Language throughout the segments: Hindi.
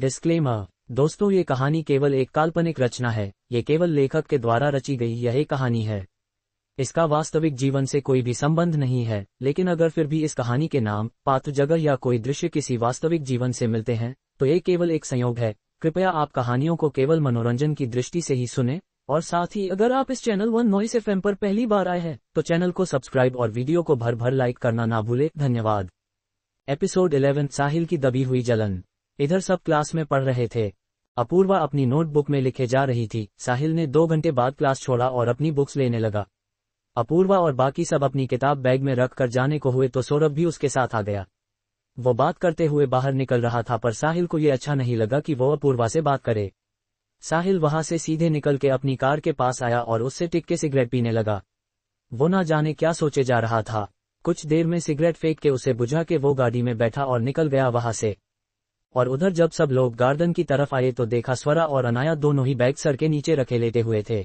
डिस्क्लेमर। दोस्तों, ये कहानी केवल एक काल्पनिक रचना है। ये केवल लेखक के द्वारा रची गई यह एक कहानी है। इसका वास्तविक जीवन से कोई भी संबंध नहीं है, लेकिन अगर फिर भी इस कहानी के नाम, पात्र, जगह या कोई दृश्य किसी वास्तविक जीवन से मिलते हैं तो ये केवल एक संयोग है। कृपया आप कहानियों को केवल मनोरंजन की दृष्टि से ही सुने, और साथ ही अगर आप इस चैनल वन नॉइस एफएम पर पहली बार आए हैं तो चैनल को सब्सक्राइब और वीडियो को भर भर लाइक करना ना भूले। धन्यवाद। एपिसोड 11, साहिल की दबी हुई जलन। इधर सब क्लास में पढ़ रहे थे। अपूर्वा अपनी नोटबुक में लिखे जा रही थी। साहिल ने 2 घंटे बाद क्लास छोड़ा और अपनी बुक्स लेने लगा। अपूर्वा और बाकी सब अपनी किताब बैग में रख कर जाने को हुए तो सौरभ भी उसके साथ आ गया। वो बात करते हुए बाहर निकल रहा था, पर साहिल को ये अच्छा नहीं लगा कि वो अपूर्वा से बात करे। साहिल वहां से सीधे निकल के अपनी कार के पास आया और उससे टिक के सिगरेट पीने लगा। वो ना जाने क्या सोचे जा रहा था। कुछ देर में सिगरेट फेंक के उसे बुझा के वो गाड़ी में बैठा और निकल गया वहां से। और उधर जब सब लोग गार्डन की तरफ आए तो देखा स्वरा और अनाया दोनों ही बैग सर के नीचे रखे लेटे हुए थे।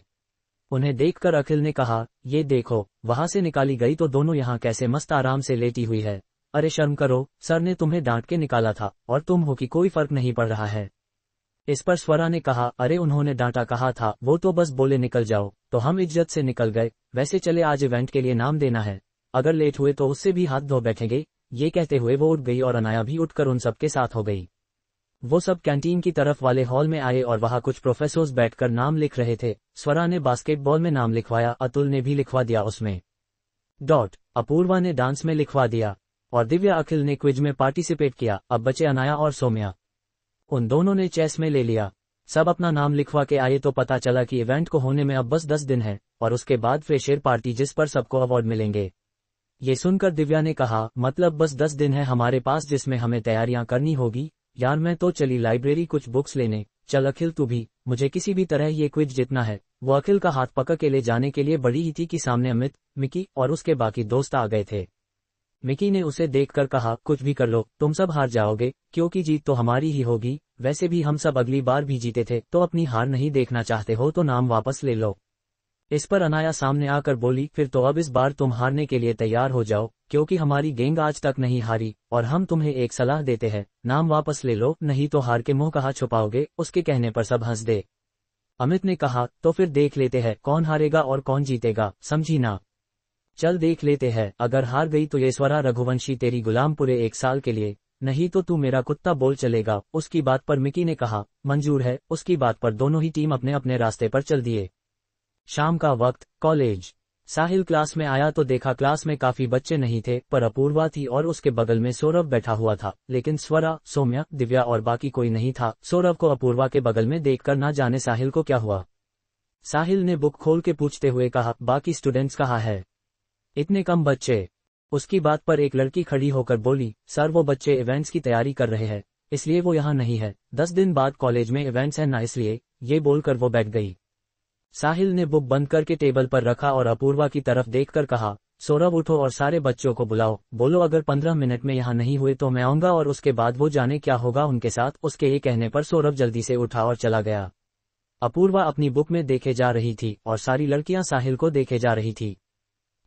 उन्हें देखकर अखिल ने कहा, ये देखो, वहां से निकाली गई तो दोनों यहाँ कैसे मस्त आराम से लेटी हुई है। अरे शर्म करो, सर ने तुम्हें डांट के निकाला था और तुम हो कि कोई फर्क नहीं पड़ रहा है। इस पर स्वरा ने कहा, अरे उन्होंने डांटा कहा था, वो तो बस बोले निकल जाओ, तो हम इज्जत से निकल गए। वैसे चले, आज इवेंट के लिए नाम देना है, अगर लेट हुए तो उससे भी हाथ धो बैठेंगे। ये कहते हुए वो उठ गई और अनाया भी उठकर उन सबके साथ हो गई। वो सब कैंटीन की तरफ वाले हॉल में आए और वहां कुछ प्रोफेसर्स बैठकर नाम लिख रहे थे। स्वरा ने बास्केटबॉल में नाम लिखवाया, अतुल ने भी लिखवा दिया उसमें डॉट, अपूर्वा ने डांस में लिखवा दिया और दिव्या अखिल ने क्विज में पार्टिसिपेट किया। अब बचे अनाया और सौम्या, उन दोनों ने चेस में ले लिया। सब अपना नाम लिखवा के आए तो पता चला कि इवेंट को होने में अब बस 10 दिन है और उसके बाद फ्रेशर पार्टी जिस पर सबको अवार्ड मिलेंगे। ये सुनकर दिव्या ने कहा, मतलब बस 10 दिन है हमारे पास जिसमें हमें तैयारियां करनी होगी। यार मैं तो चली लाइब्रेरी कुछ बुक्स लेने। चल अखिल तू भी, मुझे किसी भी तरह ये क्विज जीतना है। वो अखिल का हाथ पकड़ के ले जाने के लिए बढ़ी ही थी कि सामने अमित, मिकी और उसके बाकी दोस्त आ गए थे। मिकी ने उसे देखकर कहा, कुछ भी कर लो, तुम सब हार जाओगे, क्योंकि जीत तो हमारी ही होगी। वैसे भी हम सब अगली बार भी जीते थे, तो अपनी हार नहीं देखना चाहते हो तो नाम वापस ले लो। इस पर अनाया सामने आकर बोली, फिर तो अब इस बार तुम हारने के लिए तैयार हो जाओ, क्योंकि हमारी गैंग आज तक नहीं हारी और हम तुम्हें एक सलाह देते हैं, नाम वापस ले लो, नहीं तो हार के मुंह कहाँ छुपाओगे। उसके कहने पर सब हंस दे। अमित ने कहा, तो फिर देख लेते हैं कौन हारेगा और कौन जीतेगा, समझी ना। चल देख लेते हैं, अगर हार गई तो ये स्वरा रघुवंशी तेरी गुलाम पूरे 1 साल के लिए, नहीं तो तू मेरा कुत्ता बोल चलेगा। उसकी बात पर मिकी ने कहा, मंजूर है। उसकी बात पर दोनों ही टीम अपने अपने रास्ते पर चल दिए। शाम का वक्त, कॉलेज। साहिल क्लास में आया तो देखा क्लास में काफी बच्चे नहीं थे, पर अपूर्वा थी और उसके बगल में सौरभ बैठा हुआ था, लेकिन स्वरा, सौम्या, दिव्या और बाकी कोई नहीं था। सौरभ को अपूर्वा के बगल में देखकर ना जाने साहिल को क्या हुआ। साहिल ने बुक खोल के पूछते हुए कहा, बाकी स्टूडेंट्स कहाँ है, इतने कम बच्चे। उसकी बात पर एक लड़की खड़ी होकर बोली, सर वो बच्चे इवेंट्स की तैयारी कर रहे हैं, इसलिए वो यहाँ नहीं है। 10 दिन बाद कॉलेज में इवेंट्स है ना, इसलिए। ये बोलकर वो बैठ गई। साहिल ने बुक बंद करके टेबल पर रखा और अपूर्वा की तरफ देखकर कहा, सौरभ उठो और सारे बच्चों को बुलाओ, बोलो अगर 15 मिनट में यहाँ नहीं हुए तो मैं आऊंगा और उसके बाद वो जाने क्या होगा उनके साथ। उसके ये कहने पर सौरभ जल्दी से उठा और चला गया। अपूर्वा अपनी बुक में देखे जा रही थी और सारी लड़कियां साहिल को देखे जा रही थी,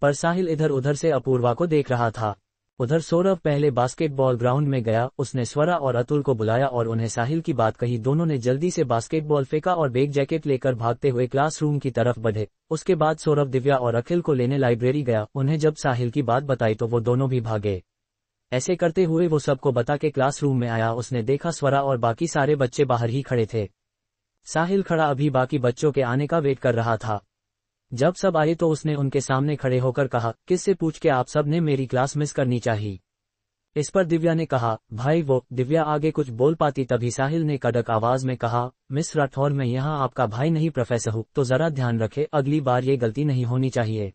पर साहिल इधर उधर से अपूर्वा को देख रहा था। उधर सौरभ पहले बास्केटबॉल ग्राउंड में गया, उसने स्वरा और अतुल को बुलाया और उन्हें साहिल की बात कही। दोनों ने जल्दी से बास्केटबॉल फेंका और बैग जैकेट लेकर भागते हुए क्लासरूम की तरफ बढ़े। उसके बाद सौरभ दिव्या और अखिल को लेने लाइब्रेरी गया। उन्हें जब साहिल की बात बताई तो वो दोनों भी भागे। ऐसे करते हुए वो सबको बता के क्लासरूम में आया। उसने देखा स्वरा और बाकी सारे बच्चे बाहर ही खड़े थे। साहिल खड़ा अभी बाकी बच्चों के आने का वेट कर रहा था। जब सब आए तो उसने उनके सामने खड़े होकर कहा, किससे पूछ के आप सब ने मेरी क्लास मिस करनी चाहिए। इस पर दिव्या ने कहा, भाई वो। दिव्या आगे कुछ बोल पाती तभी साहिल ने कड़क आवाज में कहा, मिस राठौर मैं यहाँ आपका भाई नहीं प्रोफेसर हूँ, तो जरा ध्यान रखे, अगली बार ये गलती नहीं होनी चाहिए।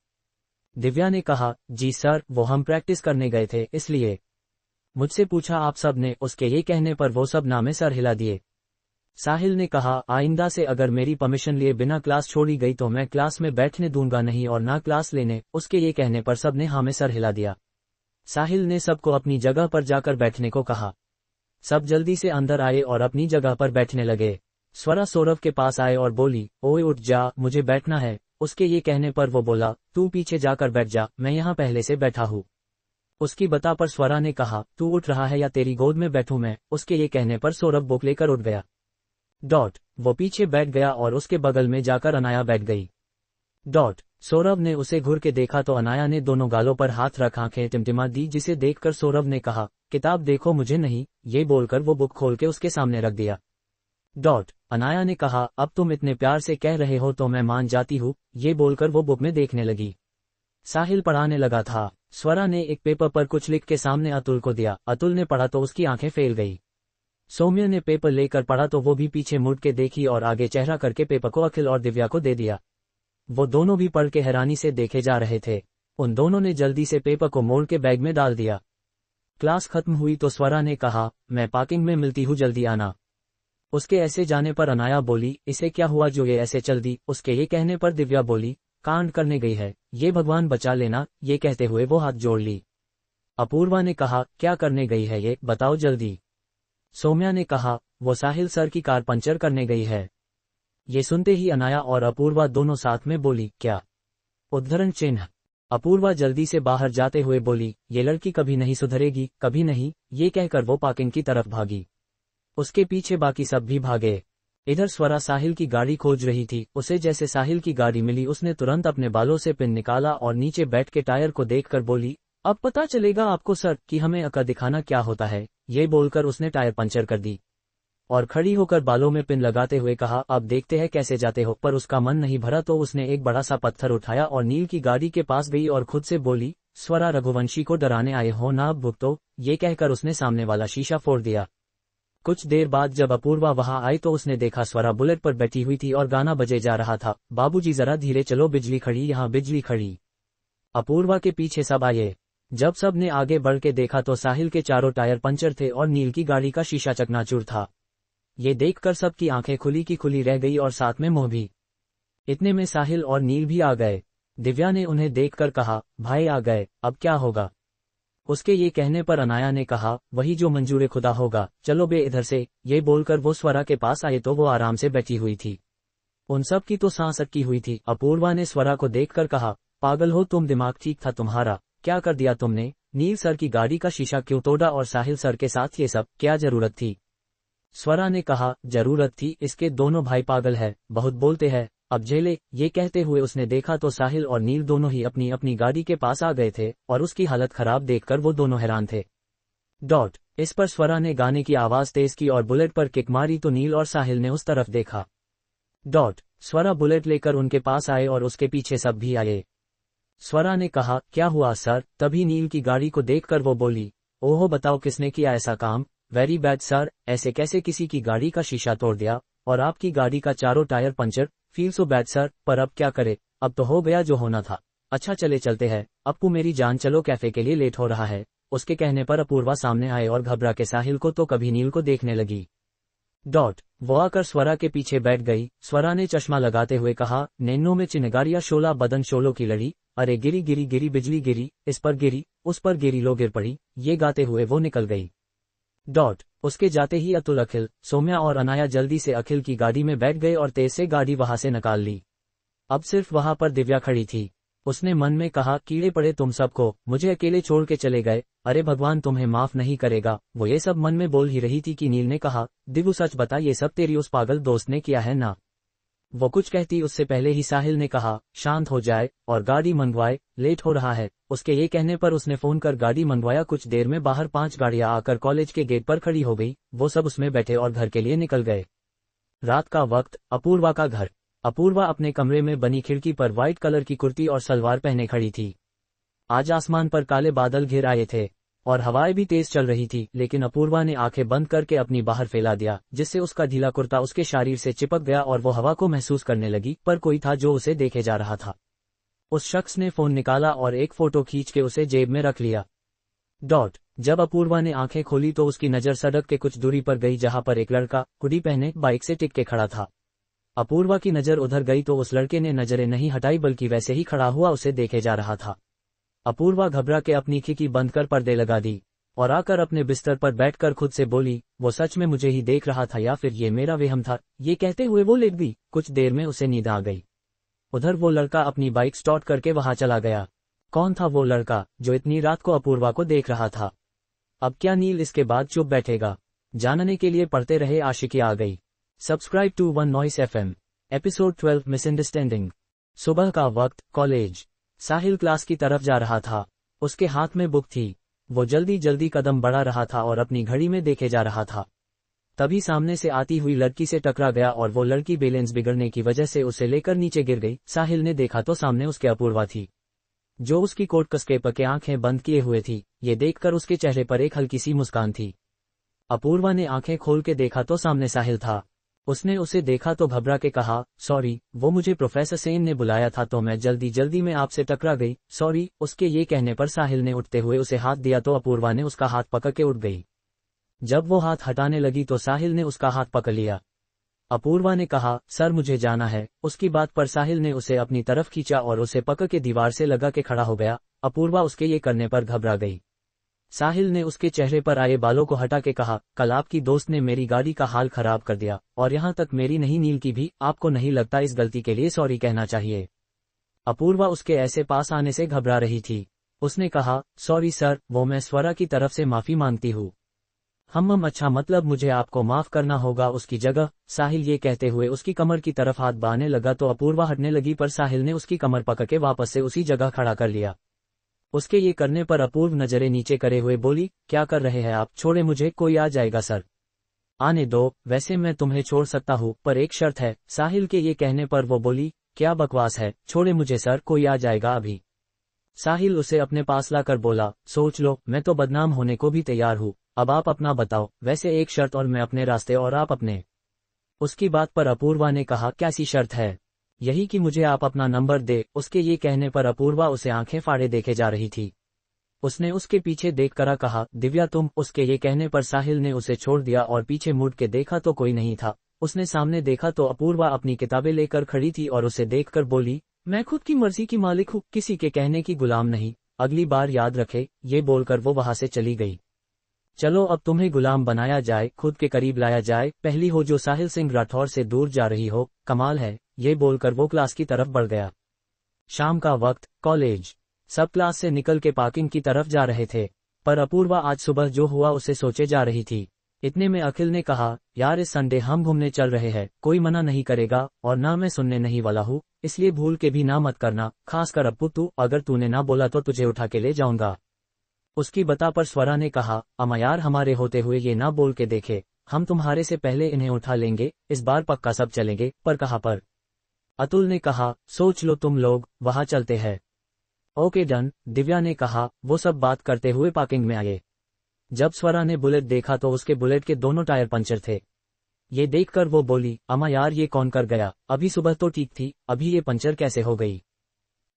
दिव्या ने कहा, जी सर, वो हम प्रैक्टिस करने गए थे इसलिए मुझसे पूछा आप सब ने। उसके ये कहने पर वो सब नामे सर हिला दिए। साहिल ने कहा, आइंदा से अगर मेरी परमिशन लिए बिना क्लास छोड़ी गई तो मैं क्लास में बैठने दूंगा नहीं और ना क्लास लेने। उसके ये कहने पर सब ने हाँ में सर हिला दिया। साहिल ने सबको अपनी जगह पर जाकर बैठने को कहा। सब जल्दी से अंदर आए और अपनी जगह पर बैठने लगे। स्वरा सौरभ के पास आए और बोली, ओए उठ जा, मुझे बैठना है। उसके ये कहने पर वो बोला, तू पीछे जाकर बैठ जा, मैं यहाँ पहले से बैठा हूँ। उसकी बता पर स्वरा ने कहा, तू उठ रहा है या तेरी गोद में बैठूं मैं। उसके ये कहने पर सौरभ बुक लेकर उठ गया। वो पीछे बैठ गया और उसके बगल में जाकर अनाया बैठ गई। सौरभ ने उसे घूर के देखा तो अनाया ने दोनों गालों पर हाथ रख आंखें टिमटिमा दी, जिसे देखकर सौरभ ने कहा, किताब देखो मुझे नहीं। ये बोलकर वो बुक खोल के उसके सामने रख दिया। अनाया ने कहा, अब तुम इतने प्यार से कह रहे हो तो मैं मान जाती हूँ। ये बोलकर वो बुक में देखने लगी। साहिल पढ़ाने लगा था। स्वरा ने एक पेपर पर कुछ लिख के सामने अतुल को दिया। अतुल ने पढ़ा तो उसकी आंखें फेल गई। सौम्य ने पेपर लेकर पढ़ा तो वो भी पीछे मुड़ के देखी और आगे चेहरा करके पेपर को अखिल और दिव्या को दे दिया। वो दोनों भी पढ़ के हैरानी से देखे जा रहे थे। उन दोनों ने जल्दी से पेपर को मोड़ के बैग में डाल दिया। क्लास खत्म हुई तो स्वरा ने कहा, मैं पार्किंग में मिलती हूँ, जल्दी आना। उसके ऐसे जाने पर अनाया बोली, इसे क्या हुआ जो ये ऐसे चल दी। उसके ये कहने पर दिव्या बोली, कांड करने गई है, ये भगवान बचा लेना। ये कहते हुए वो हाथ जोड़ ली। अपूर्वा ने कहा, क्या करने गई है ये बताओ जल्दी। सौम्या ने कहा, वो साहिल सर की कार पंचर करने गई है। ये सुनते ही अनाया और अपूर्वा दोनों साथ में बोली, क्या? उद्धरण चिन्ह। अपूर्वा जल्दी से बाहर जाते हुए बोली, ये लड़की कभी नहीं सुधरेगी, कभी नहीं। ये कहकर वो पार्किंग की तरफ भागी। उसके पीछे बाकी सब भी भागे। इधर स्वरा साहिल की गाड़ी खोज रही थी। उसे जैसे साहिल की गाड़ी मिली उसने तुरंत अपने बालों से पिन निकाला और नीचे बैठ के टायर को देखकर बोली, अब पता चलेगा आपको सर कि हमें अकड़ दिखाना क्या होता है। ये बोलकर उसने टायर पंचर कर दी और खड़ी होकर बालों में पिन लगाते हुए कहा, अब देखते हैं कैसे जाते हो। पर उसका मन नहीं भरा तो उसने एक बड़ा सा पत्थर उठाया और नील की गाड़ी के पास गई और खुद से बोली, स्वरा रघुवंशी को डराने आए हो ना, अब भुगतो। ये कहकर उसने सामने वाला शीशा फोड़ दिया। कुछ देर बाद जब अपूर्वा वहां आई तो उसने देखा स्वरा बुलेट पर बैठी हुई थी और गाना बजे जा रहा था, बाबूजी जरा धीरे चलो, बिजली खड़ी, यहाँ बिजली खड़ी। अपूर्वा के पीछे सब आए। जब सब ने आगे बढ़ के देखा तो साहिल के चारों टायर पंचर थे और नील की गाड़ी का शीशा चकनाचूर था। ये देखकर सबकी आंखें खुली की खुली रह गई और साथ में मुंह भी। इतने में साहिल और नील भी आ गए। दिव्या ने उन्हें देखकर कहा, भाई आ गए, अब क्या होगा? उसके ये कहने पर अनाया ने कहा, वही जो मंजूर खुदा होगा, चलो बे इधर से। ये बोलकर वो स्वरा के पास आए तो वो आराम से बैठी हुई थी। उन सब की तो सांस अटकी हुई थी। अपूर्वा ने स्वरा को देखकर कहा, पागल हो तुम, दिमाग ठीक था तुम्हारा? क्या कर दिया तुमने? नील सर की गाड़ी का शीशा क्यों तोड़ा और साहिल सर के साथ ये सब क्या जरूरत थी? स्वरा ने कहा, जरूरत थी, इसके दोनों भाई पागल है, बहुत बोलते हैं, अब झेले। ये कहते हुए उसने देखा तो साहिल और नील दोनों ही अपनी अपनी गाड़ी के पास आ गए थे और उसकी हालत खराब देखकर वो दोनों हैरान थे। इस पर स्वरा ने गाने की आवाज तेज की और बुलेट पर किक मारी तो नील और साहिल ने उस तरफ देखा। स्वरा बुलेट लेकर उनके पास आए और उसके पीछे सब भी आए। स्वरा ने कहा, क्या हुआ सर? तभी नील की गाड़ी को देखकर वो बोली, ओहो बताओ किसने किया ऐसा काम? वेरी बैड सर, ऐसे कैसे किसी की गाड़ी का शीशा तोड़ दिया और आपकी गाड़ी का चारों tyre puncture? Feel so bad sir, पर अब क्या करे, अब तो हो गया जो होना था। अच्छा चले चलते हैं, अप्पू मेरी जान चलो, कैफे के लिए लेट हो रहा है। उसके कहने पर अपूर्वा सामने आए और घबरा के साहिल को तो कभी नील को देखने लगी। वो आकर स्वरा के पीछे बैठ गई। स्वरा ने चश्मा लगाते हुए कहा, नैनो में चिनगारिया शोला बदन शोलों की लड़ी, अरे गिरी गिरी गिरी बिजली गिरी, इस पर गिरी उस पर गिरी लो गिर पड़ी। ये गाते हुए वो निकल गई। उसके जाते ही अतुल, अखिल, सौम्या और अनाया जल्दी से अखिल की गाड़ी में बैठ गए और तेज से गाड़ी वहां से निकाल ली। अब सिर्फ वहां पर दिव्या खड़ी थी। उसने मन में कहा, कीड़े पड़े तुम सबको, मुझे अकेले छोड़ के चले गए, अरे भगवान तुम्हें माफ नहीं करेगा। वो ये सब मन में बोल ही रही थी कि नील ने कहा, दिव्या सच बता, ये सब तेरी उस पागल दोस्त ने किया है ना? वो कुछ कहती उससे पहले ही साहिल ने कहा, शांत हो जाए और गाड़ी मंगवाए, लेट हो रहा है। उसके ये कहने पर उसने फोन कर गाड़ी मंगवाया। कुछ देर में बाहर 5 गाड़ियां आकर कॉलेज के गेट पर खड़ी हो गई। वो सब उसमें बैठे और घर के लिए निकल गए। रात का वक्त, अपूर्वा का घर। अपूर्वा अपने कमरे में बनी खिड़की पर व्हाइट कलर की कुर्ती और सलवार पहने खड़ी थी। आज आसमान पर काले बादल घिर आए थे और हवाएं भी तेज चल रही थी, लेकिन अपूर्वा ने आंखें बंद करके अपनी बाहर फैला दिया, जिससे उसका ढीला कुर्ता उसके शरीर से चिपक गया और वो हवा को महसूस करने लगी। पर कोई था जो उसे देखे जा रहा था। उस शख्स ने फोन निकाला और एक फोटो खींच के उसे जेब में रख लिया। जब अपूर्वा ने आंखें खोली तो उसकी नजर सड़क के कुछ दूरी पर गई, जहां पर एक लड़का हुडी पहने बाइक से टिक के खड़ा था। अपूर्वा की नजर उधर गई तो उस लड़के ने नजरें नहीं हटाई, बल्कि वैसे ही खड़ा हुआ उसे देखे जा रहा था। अपूर्वा घबरा के अपनी खिड़की बंद कर पर्दे लगा दी और आकर अपने बिस्तर पर बैठकर खुद से बोली, वो सच में मुझे ही देख रहा था या फिर ये मेरा वहम था? ये कहते हुए वो लेट गई। कुछ देर में उसे नींद आ गई। उधर वो लड़का अपनी बाइक स्टार्ट करके वहां चला गया। कौन था वो लड़का जो इतनी रात को अपूर्वा को देख रहा था? अब क्या नील इसके बाद चुप बैठेगा? जानने के लिए पढ़ते रहे आशिकी आ गई। Subscribe to One Noise FM. Episode 12 misunderstanding. सुबह का वक्त, कॉलेज। साहिल क्लास की तरफ जा रहा था। उसके हाथ में बुक थी। वो जल्दी जल्दी कदम बढ़ा रहा था और अपनी घड़ी में देखे जा रहा था। तभी सामने से आती हुई लड़की से टकरा गया और वो लड़की बैलेंस बिगड़ने की वजह से उसे लेकर नीचे गिर गई। साहिल ने देखा तो सामने उसके अपूर्वा थी, जो उसकी कोट कसके पके आंखें बंद किए हुए थी। ये देखकर उसके चेहरे पर एक हल्की सी मुस्कान थी। अपूर्वा ने आंखें खोल के देखा तो सामने साहिल था। उसने उसे देखा तो घबरा के कहा, सॉरी, वो मुझे प्रोफेसर सेन ने बुलाया था तो मैं जल्दी जल्दी में आपसे टकरा गई, सॉरी। उसके ये कहने पर साहिल ने उठते हुए उसे हाथ दिया तो अपूर्वा ने उसका हाथ पकड़ के उठ गई। जब वो हाथ हटाने लगी तो साहिल ने उसका हाथ पकड़ लिया। अपूर्वा ने कहा, सर मुझे जाना है। उसकी बात पर साहिल ने उसे अपनी तरफ खींचा और उसे पकड़ के दीवार से लगा के खड़ा हो गया। अपूर्वा उसके ये करने पर घबरा गई। साहिल ने उसके चेहरे पर आए बालों को हटा के कहा, कल आपकी दोस्त ने मेरी गाड़ी का हाल खराब कर दिया और यहाँ तक मेरी नहीं नील की भी। आपको नहीं लगता इस गलती के लिए सॉरी कहना चाहिए? अपूर्वा उसके ऐसे पास आने से घबरा रही थी। उसने कहा, सॉरी सर, वो मैं स्वरा की तरफ से माफी मांगती हूँ। अच्छा, मतलब मुझे आपको माफ करना होगा उसकी जगह। साहिल ये कहते हुए उसकी कमर की तरफ हाथ बढ़ाने लगा तो अपूर्वा हटने लगी, पर साहिल ने उसकी कमर पकड़ के वापस से उसी जगह खड़ा कर लिया। उसके ये करने पर अपूर्व नजरें नीचे करे हुए बोली, क्या कर रहे हैं आप? छोड़े मुझे, कोई आ जाएगा सर। आने दो, वैसे मैं तुम्हें छोड़ सकता हूँ पर एक शर्त है। साहिल के ये कहने पर वो बोली, क्या बकवास है, छोड़े मुझे सर, कोई आ जाएगा अभी। साहिल उसे अपने पास लाकर बोला, सोच लो, मैं तो बदनाम होने को भी तैयार हूँ। अब आप अपना बताओ, वैसे एक शर्त, और मैं अपने रास्ते और आप अपने। उसकी बात पर अपूर्वा ने कहा, कैसी शर्त है? यही कि मुझे आप अपना नंबर दे। उसके ये कहने पर अपूर्वा उसे आंखें फाड़े देखे जा रही थी। उसने उसके पीछे देखकर कहा, दिव्या तुम। उसके ये कहने पर साहिल ने उसे छोड़ दिया और पीछे मुड़ के देखा तो कोई नहीं था। उसने सामने देखा तो अपूर्वा अपनी किताबें लेकर खड़ी थी और उसे देखकर बोली, मैं खुद की मर्जी की मालिक हूँ, किसी के कहने की गुलाम नहीं। अगली बार याद रखे। ये बोलकर वो वहां से चली गई। चलो अब तुम्हें गुलाम बनाया जाए, खुद के करीब लाया जाए, पहली हो जो साहिल सिंह राठौर से दूर जा रही हो, कमाल है। ये बोलकर वो क्लास की तरफ बढ़ गया। शाम का वक्त, कॉलेज। सब क्लास से निकल के पार्किंग की तरफ जा रहे थे, पर अपूर्वा आज सुबह जो हुआ उसे सोचे जा रही थी। इतने में अखिल ने कहा, यार इस संडे हम घूमने चल रहे हैं, कोई मना नहीं करेगा और ना मैं सुनने नहीं वाला हूँ, इसलिए भूल के भी ना मत करना। खासकर अप्पू तू, अगर तूने ना बोला तो तुझे उठा के ले जाऊंगा। उसकी बता पर स्वरा ने कहा, अमा यार हमारे होते हुए ये ना बोल के देखे, हम तुम्हारे से पहले इन्हें उठा लेंगे, इस बार पक्का सब चलेंगे। पर कहाँ पर? अतुल ने कहा, सोच लो तुम लोग, वहां चलते हैं। ओके डन, दिव्या ने कहा। वो सब बात करते हुए पार्किंग में आए। जब स्वरा ने बुलेट देखा तो उसके बुलेट के दोनों टायर पंचर थे। ये देखकर वो बोली, अमा यार ये कौन कर गया? अभी सुबह तो ठीक थी, अभी ये पंचर कैसे हो गई?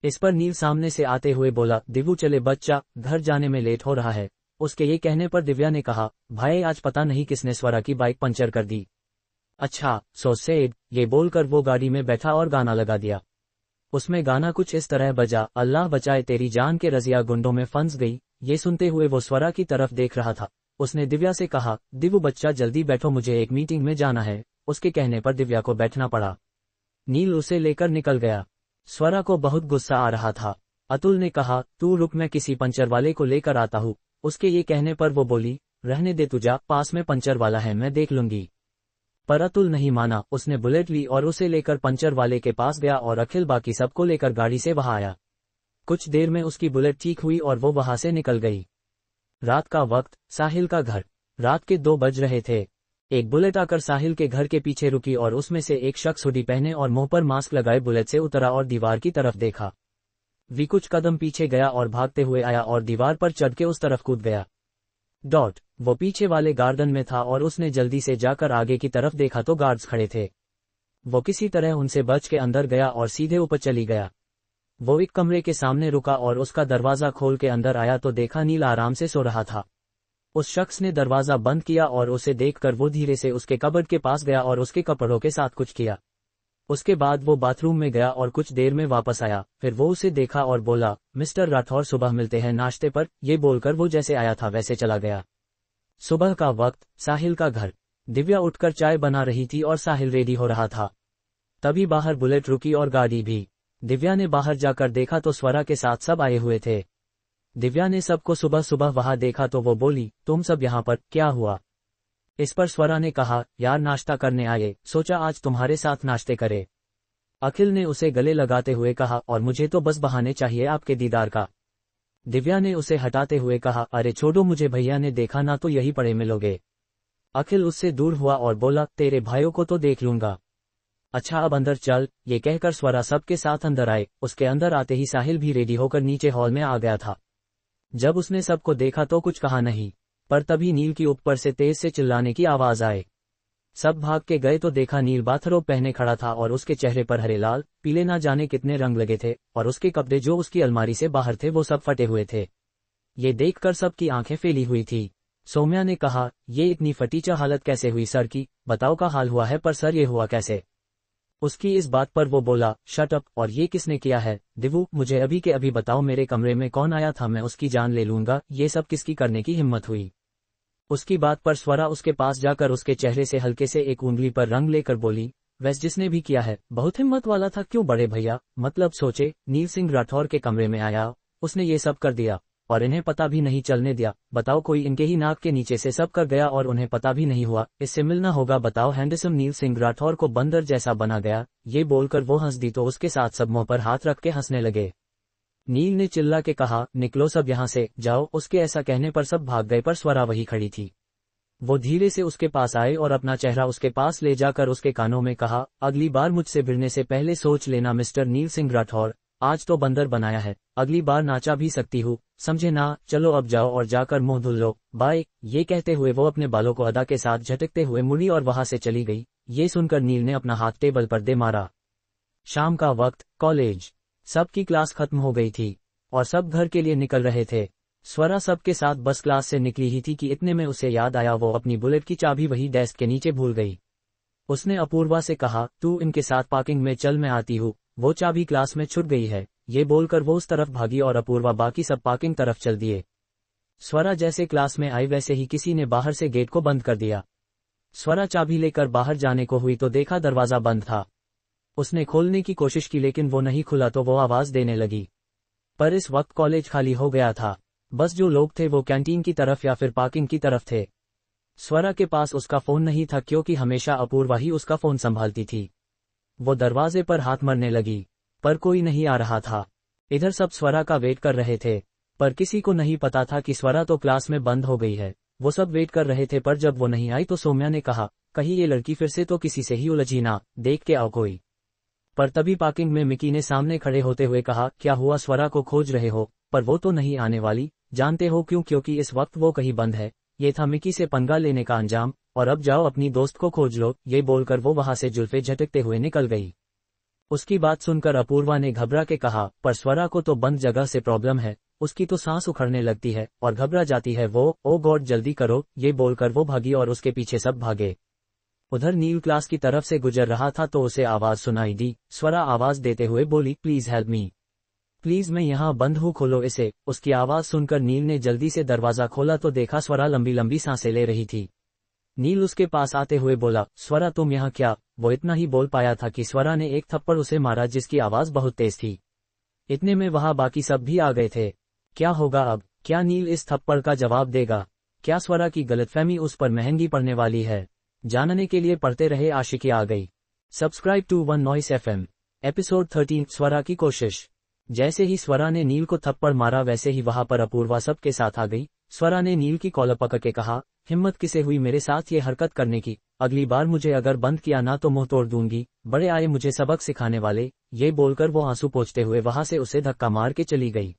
इस पर नील सामने से आते हुए बोला, दिव्यू चले बच्चा, घर जाने में लेट हो रहा है। उसके ये कहने पर दिव्या ने कहा, भाई आज पता नहीं किसने स्वरा की बाइक पंचर कर दी। अच्छा, सो सेड। ये बोलकर वो गाड़ी में बैठा और गाना लगा दिया। उसमें गाना कुछ इस तरह बजा, अल्लाह बचाए तेरी जान के रजिया गुंडों में फंस गई। ये सुनते हुए वो स्वरा की तरफ देख रहा था। उसने दिव्या से कहा, दिव्यू बच्चा जल्दी बैठो, मुझे एक मीटिंग में जाना है। उसके कहने पर दिव्या को बैठना पड़ा। नील उसे लेकर निकल गया। स्वरा को बहुत गुस्सा आ रहा था। अतुल ने कहा, तू रुक, मैं किसी पंचर वाले को लेकर आता हूँ। उसके ये कहने पर वो बोली, रहने दे तू जा, पास में पंचर वाला है, मैं देख लूंगी। पर अतुल नहीं माना। उसने बुलेट ली और उसे लेकर पंचर वाले के पास गया और अखिल बाकी सबको लेकर गाड़ी से वहां आया। कुछ देर में उसकी बुलेट ठीक हुई और वो वहां से निकल गई। रात का वक्त, साहिल का घर। रात के 2 बज रहे थे। एक बुलेट आकर साहिल के घर के पीछे रुकी और उसमें से एक शख्स हुडी पहने और मुंह पर मास्क लगाए बुलेट से उतरा और दीवार की तरफ देखा। वी कुछ कदम पीछे गया और भागते हुए आया और दीवार पर चढ़ के उस तरफ कूद गया। वो पीछे वाले गार्डन में था और उसने जल्दी से जाकर आगे की तरफ देखा तो गार्ड्स खड़े थे। वो किसी तरह उनसे बच के अंदर गया और सीधे ऊपर चली गया। वो एक कमरे के सामने रुका और उसका दरवाजा खोल के अंदर आया तो देखा नील आराम से सो रहा था। उस शख्स ने दरवाजा बंद किया और उसे देखकर वो धीरे से उसके कबर्ड के पास गया और उसके कपड़ों के साथ कुछ किया। उसके बाद वो बाथरूम में गया और कुछ देर में वापस आया। फिर वो उसे देखा और बोला, मिस्टर राठौर सुबह मिलते हैं नाश्ते पर। ये बोलकर वो जैसे आया था वैसे चला गया। सुबह का वक्त, साहिल का घर। दिव्या उठकर चाय बना रही थी और साहिल रेडी हो रहा था। तभी बाहर बुलेट रुकी और गाड़ी भी। दिव्या ने बाहर जाकर देखा तो स्वरा के साथ सब आए हुए थे। दिव्या ने सबको सुबह सुबह वहां देखा तो वो बोली, तुम सब यहाँ पर क्या हुआ? इस पर स्वरा ने कहा, यार नाश्ता करने आए, सोचा आज तुम्हारे साथ नाश्ते करे। अखिल ने उसे गले लगाते हुए कहा, और मुझे तो बस बहाने चाहिए आपके दीदार का। दिव्या ने उसे हटाते हुए कहा, अरे छोड़ो मुझे, भैया ने देखा ना तो यही पड़े मिलोगे। अखिल उससे दूर हुआ और बोला, तेरे भाइयों को तो देख लूंगा। अच्छा अब अंदर चल। ये कहकर स्वरा सबके साथ अंदर आए। उसके अंदर आते ही साहिल भी रेडी होकर नीचे हॉल में आ गया था। जब उसने सबको देखा तो कुछ कहा नहीं, पर तभी नील की ऊपर से तेज से चिल्लाने की आवाज आए। सब भाग के गए तो देखा नील बाथरोब पहने खड़ा था और उसके चेहरे पर हरे लाल पीले ना जाने कितने रंग लगे थे और उसके कपड़े जो उसकी अलमारी से बाहर थे वो सब फटे हुए थे। ये देखकर सबकी आंखें फैली हुई थी। सौम्या ने कहा, ये इतनी फटीचा हालत कैसे हुई सर की? बताओ का हाल हुआ है, पर सर ये हुआ कैसे? उसकी इस बात पर वो बोला, शट अप, और ये किसने किया है? दिवू, मुझे अभी के अभी बताओ मेरे कमरे में कौन आया था, मैं उसकी जान ले लूंगा। ये सब किसकी करने की हिम्मत हुई? उसकी बात पर स्वरा उसके पास जाकर उसके चेहरे से हल्के से एक उंगली पर रंग लेकर बोली, वैसे जिसने भी किया है बहुत हिम्मत वाला था। क्यों बड़े भैया? मतलब सोचे नील सिंह राठौर के कमरे में आया, उसने ये सब कर दिया और इन्हें पता भी नहीं चलने दिया। बताओ, कोई इनके ही नाक के नीचे से सब कर गया और उन्हें पता भी नहीं हुआ। इससे मिलना होगा। बताओ, हैंडसम नील सिंह राठौर को बंदर जैसा बना गया। ये बोलकर वो हंस दी तो उसके साथ सब मुंह पर हाथ रख के हंसने लगे। नील ने चिल्ला के कहा, निकलो सब यहाँ से, जाओ। उसके ऐसा कहने पर सब भाग गए, पर स्वरा वही खड़ी थी। वो धीरे से उसके पास आए और अपना चेहरा उसके पास ले जाकर उसके कानों में कहा, अगली बार मुझसे भिड़ने से पहले सोच लेना मिस्टर नील सिंह राठौर। आज तो बंदर बनाया है, अगली बार नाचा भी सकती हूँ, समझे ना? चलो अब जाओ और जाकर मुंह धुल लो, बाय। ये कहते हुए वो अपने बालों को अदा के साथ झटकते हुए मुड़ी और वहां से चली गई। ये सुनकर नील ने अपना हाथ टेबल पर दे मारा। शाम का वक्त, कॉलेज, सबकी क्लास खत्म हो गई थी और सब घर के लिए निकल रहे थे। स्वरा सबके साथ बस क्लास से निकली ही थी कि इतने में उसे याद आया वो अपनी बुलेट की चाबी वही डेस्क के नीचे भूल गई। उसने अपूर्वा से कहा, तू इनके साथ पार्किंग में चल, मैं आती हूँ। वो चाबी क्लास में छूट गई है। ये बोलकर वो उस तरफ भागी और अपूर्वा बाकी सब पार्किंग तरफ चल दिए। स्वरा जैसे क्लास में आई वैसे ही किसी ने बाहर से गेट को बंद कर दिया। स्वरा चाबी लेकर बाहर जाने को हुई तो देखा दरवाजा बंद था। उसने खोलने की कोशिश की लेकिन वो नहीं खुला तो वो आवाज देने लगी। पर इस वक्त कॉलेज खाली हो गया था। बस जो लोग थे वो कैंटीन की तरफ या फिर पार्किंग की तरफ थे। स्वरा के पास उसका फोन नहीं था क्योंकि हमेशा अपूर्वा ही उसका फोन संभालती थी। वो दरवाजे पर हाथ मारने लगी, पर कोई नहीं आ रहा था। इधर सब स्वरा का वेट कर रहे थे, पर किसी को नहीं पता था कि स्वरा तो क्लास में बंद हो गई है। वो सब वेट कर रहे थे, पर जब वो नहीं आई तो सौम्या ने कहा, कहीं ये लड़की फिर से तो किसी से ही उलझी ना, देख के आओ कोई। पर तभी पार्किंग में मिकी ने सामने खड़े होते हुए कहा, क्या हुआ? स्वरा को खोज रहे हो, पर वो तो नहीं आने वाली। जानते हो क्यों? क्योंकि इस वक्त वो कहीं बंद है। ये था मिकी से पंगा लेने का अंजाम, और अब जाओ अपनी दोस्त को खोज लो। ये बोलकर वो वहां से जुल्फे झटकते हुए निकल गई। उसकी बात सुनकर अपूर्वा ने घबरा के कहा, पर स्वरा को तो बंद जगह से प्रॉब्लम है, उसकी तो सांस उखड़ने लगती है और घबरा जाती है वो। ओ गॉड, जल्दी करो। ये बोलकर वो भागी और उसके पीछे सब भागे। उधर नील क्लास की तरफ से गुजर रहा था तो उसे आवाज सुनाई दी। स्वरा आवाज देते हुए बोली, प्लीज हेल्प मी, प्लीज मैं यहाँ बंद हूँ, खोलो इसे। उसकी आवाज सुनकर नील ने जल्दी से दरवाजा खोला तो देखा स्वरा लंबी लंबी सांसें ले रही थी। नील उसके पास आते हुए बोला, स्वरा तुम यहाँ क्या? वो इतना ही बोल पाया था कि स्वरा ने एक थप्पड़ उसे मारा जिसकी आवाज बहुत तेज थी। इतने में वहां बाकी सब भी आ गए थे। क्या होगा अब? क्या नील इस थप्पड़ का जवाब देगा? क्या स्वरा की गलतफहमी उस पर महंगी पड़ने वाली है? जानने के लिए पढ़ते रहे आशिकी आ गई। Subscribe to One Noise FM। Episode 13, Swara की कोशिश। जैसे ही स्वरा ने नील को थप्पड़ मारा वैसे ही वहां पर अपूर्वा सब के साथ आ गई। स्वरा ने नील की कॉलर पकड़ के कहा, हिम्मत किसे हुई मेरे साथ ये हरकत करने की? अगली बार मुझे अगर बंद किया ना तो मुंह तोड़ दूंगी। बड़े आए मुझे सबक सिखाने वाले। ये बोलकर वो आंसू पोंछते हुए वहां से उसे धक्का मार के चली गई।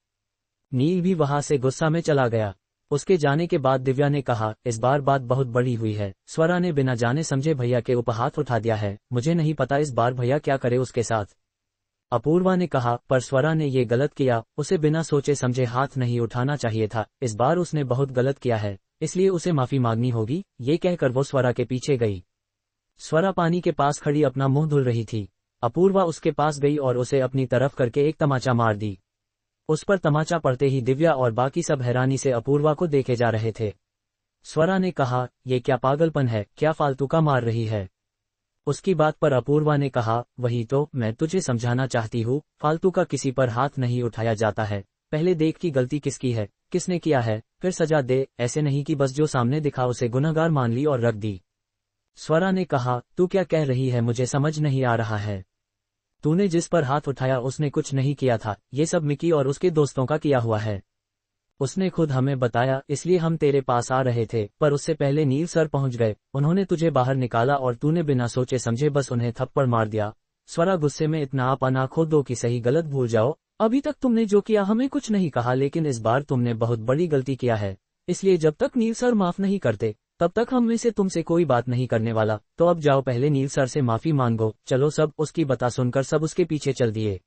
नील भी वहां से गुस्सा में चला गया। उसके जाने के बाद दिव्या ने कहा, इस बार बात बहुत बड़ी हुई है। स्वरा ने बिना जाने समझे भैया के ऊपर हाथ उठा दिया है। मुझे नहीं पता इस बार भैया क्या करे उसके साथ। अपूर्वा ने कहा, पर स्वरा ने ये गलत किया, उसे बिना सोचे समझे हाथ नहीं उठाना चाहिए था। इस बार उसने बहुत गलत किया है, इसलिए उसे माफी मांगनी होगी। ये कहकर वो स्वरा के पीछे गई। स्वरा पानी के पास खड़ी अपना मुंह धुल रही थी। अपूर्वा उसके पास गई और उसे अपनी तरफ करके एक तमाचा मार दी। उस पर तमाचा पड़ते ही दिव्या और बाकी सब हैरानी से अपूर्वा को देखे जा रहे थे। स्वरा ने कहा, ये क्या पागलपन है? क्या फालतू का मार रही है? उसकी बात पर अपूर्वा ने कहा, वही तो मैं तुझे समझाना चाहती हूँ, फालतू का किसी पर हाथ नहीं उठाया जाता है। पहले देख कि गलती किसकी है, किसने किया है, फिर सजा दे। ऐसे नहीं कि बस जो सामने दिखा उसे गुनहगार मान ली और रख दी। स्वरा ने कहा, तू क्या कह रही है, मुझे समझ नहीं आ रहा है। तूने जिस पर हाथ उठाया उसने कुछ नहीं किया था, ये सब मिकी और उसके दोस्तों का किया हुआ है। उसने खुद हमें बताया, इसलिए हम तेरे पास आ रहे थे, पर उससे पहले नील सर पहुंच गए। उन्होंने तुझे बाहर निकाला और तूने बिना सोचे समझे बस उन्हें थप्पड़ मार दिया। स्वरा गुस्से में, इतना आप ना खो दो कि सही गलत भूल जाओ। अभी तक तुमने जो किया हमें कुछ नहीं कहा, लेकिन इस बार तुमने बहुत बड़ी गलती किया है, इसलिए जब तक नील सर माफ नहीं करते तब तक हम में से तुमसे कोई बात नहीं करने वाला। तो अब जाओ, पहले नील सर से माफी मांगो। चलो सब। उसकी बता सुनकर सब उसके पीछे चल दिए।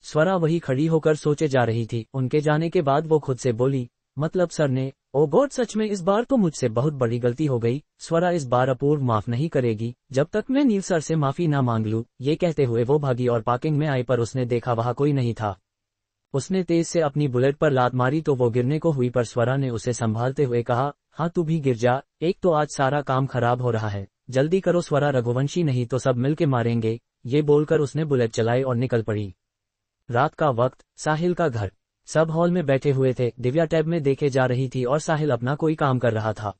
स्वरा वही खड़ी होकर सोचे जा रही थी। उनके जाने के बाद वो खुद से बोली, मतलब सर ने, ओ गॉड, सच में इस बार तो मुझसे बहुत बड़ी गलती हो गई। स्वरा इस बार अपूर्व माफ नहीं करेगी जब तक मैं नील सर से माफी ना मांग लूं। ये कहते हुए वो भागी और पार्किंग में आई, पर उसने देखा वहां कोई नहीं था। उसने तेज से अपनी बुलेट पर लात मारी तो वो गिरने को हुई, पर स्वरा ने उसे संभालते हुए कहा, हाँ तू भी गिर जा, एक तो आज सारा काम खराब हो रहा है, जल्दी करो स्वरा, रघुवंशी नहीं तो सब मिलके मारेंगे। ये बोलकर उसने बुलेट चलाई और निकल पड़ी। रात का वक्त, साहिल का घर। सब हॉल में बैठे हुए थे। दिव्या टैब में देखे जा रही थी और साहिल अपना कोई काम कर रहा था।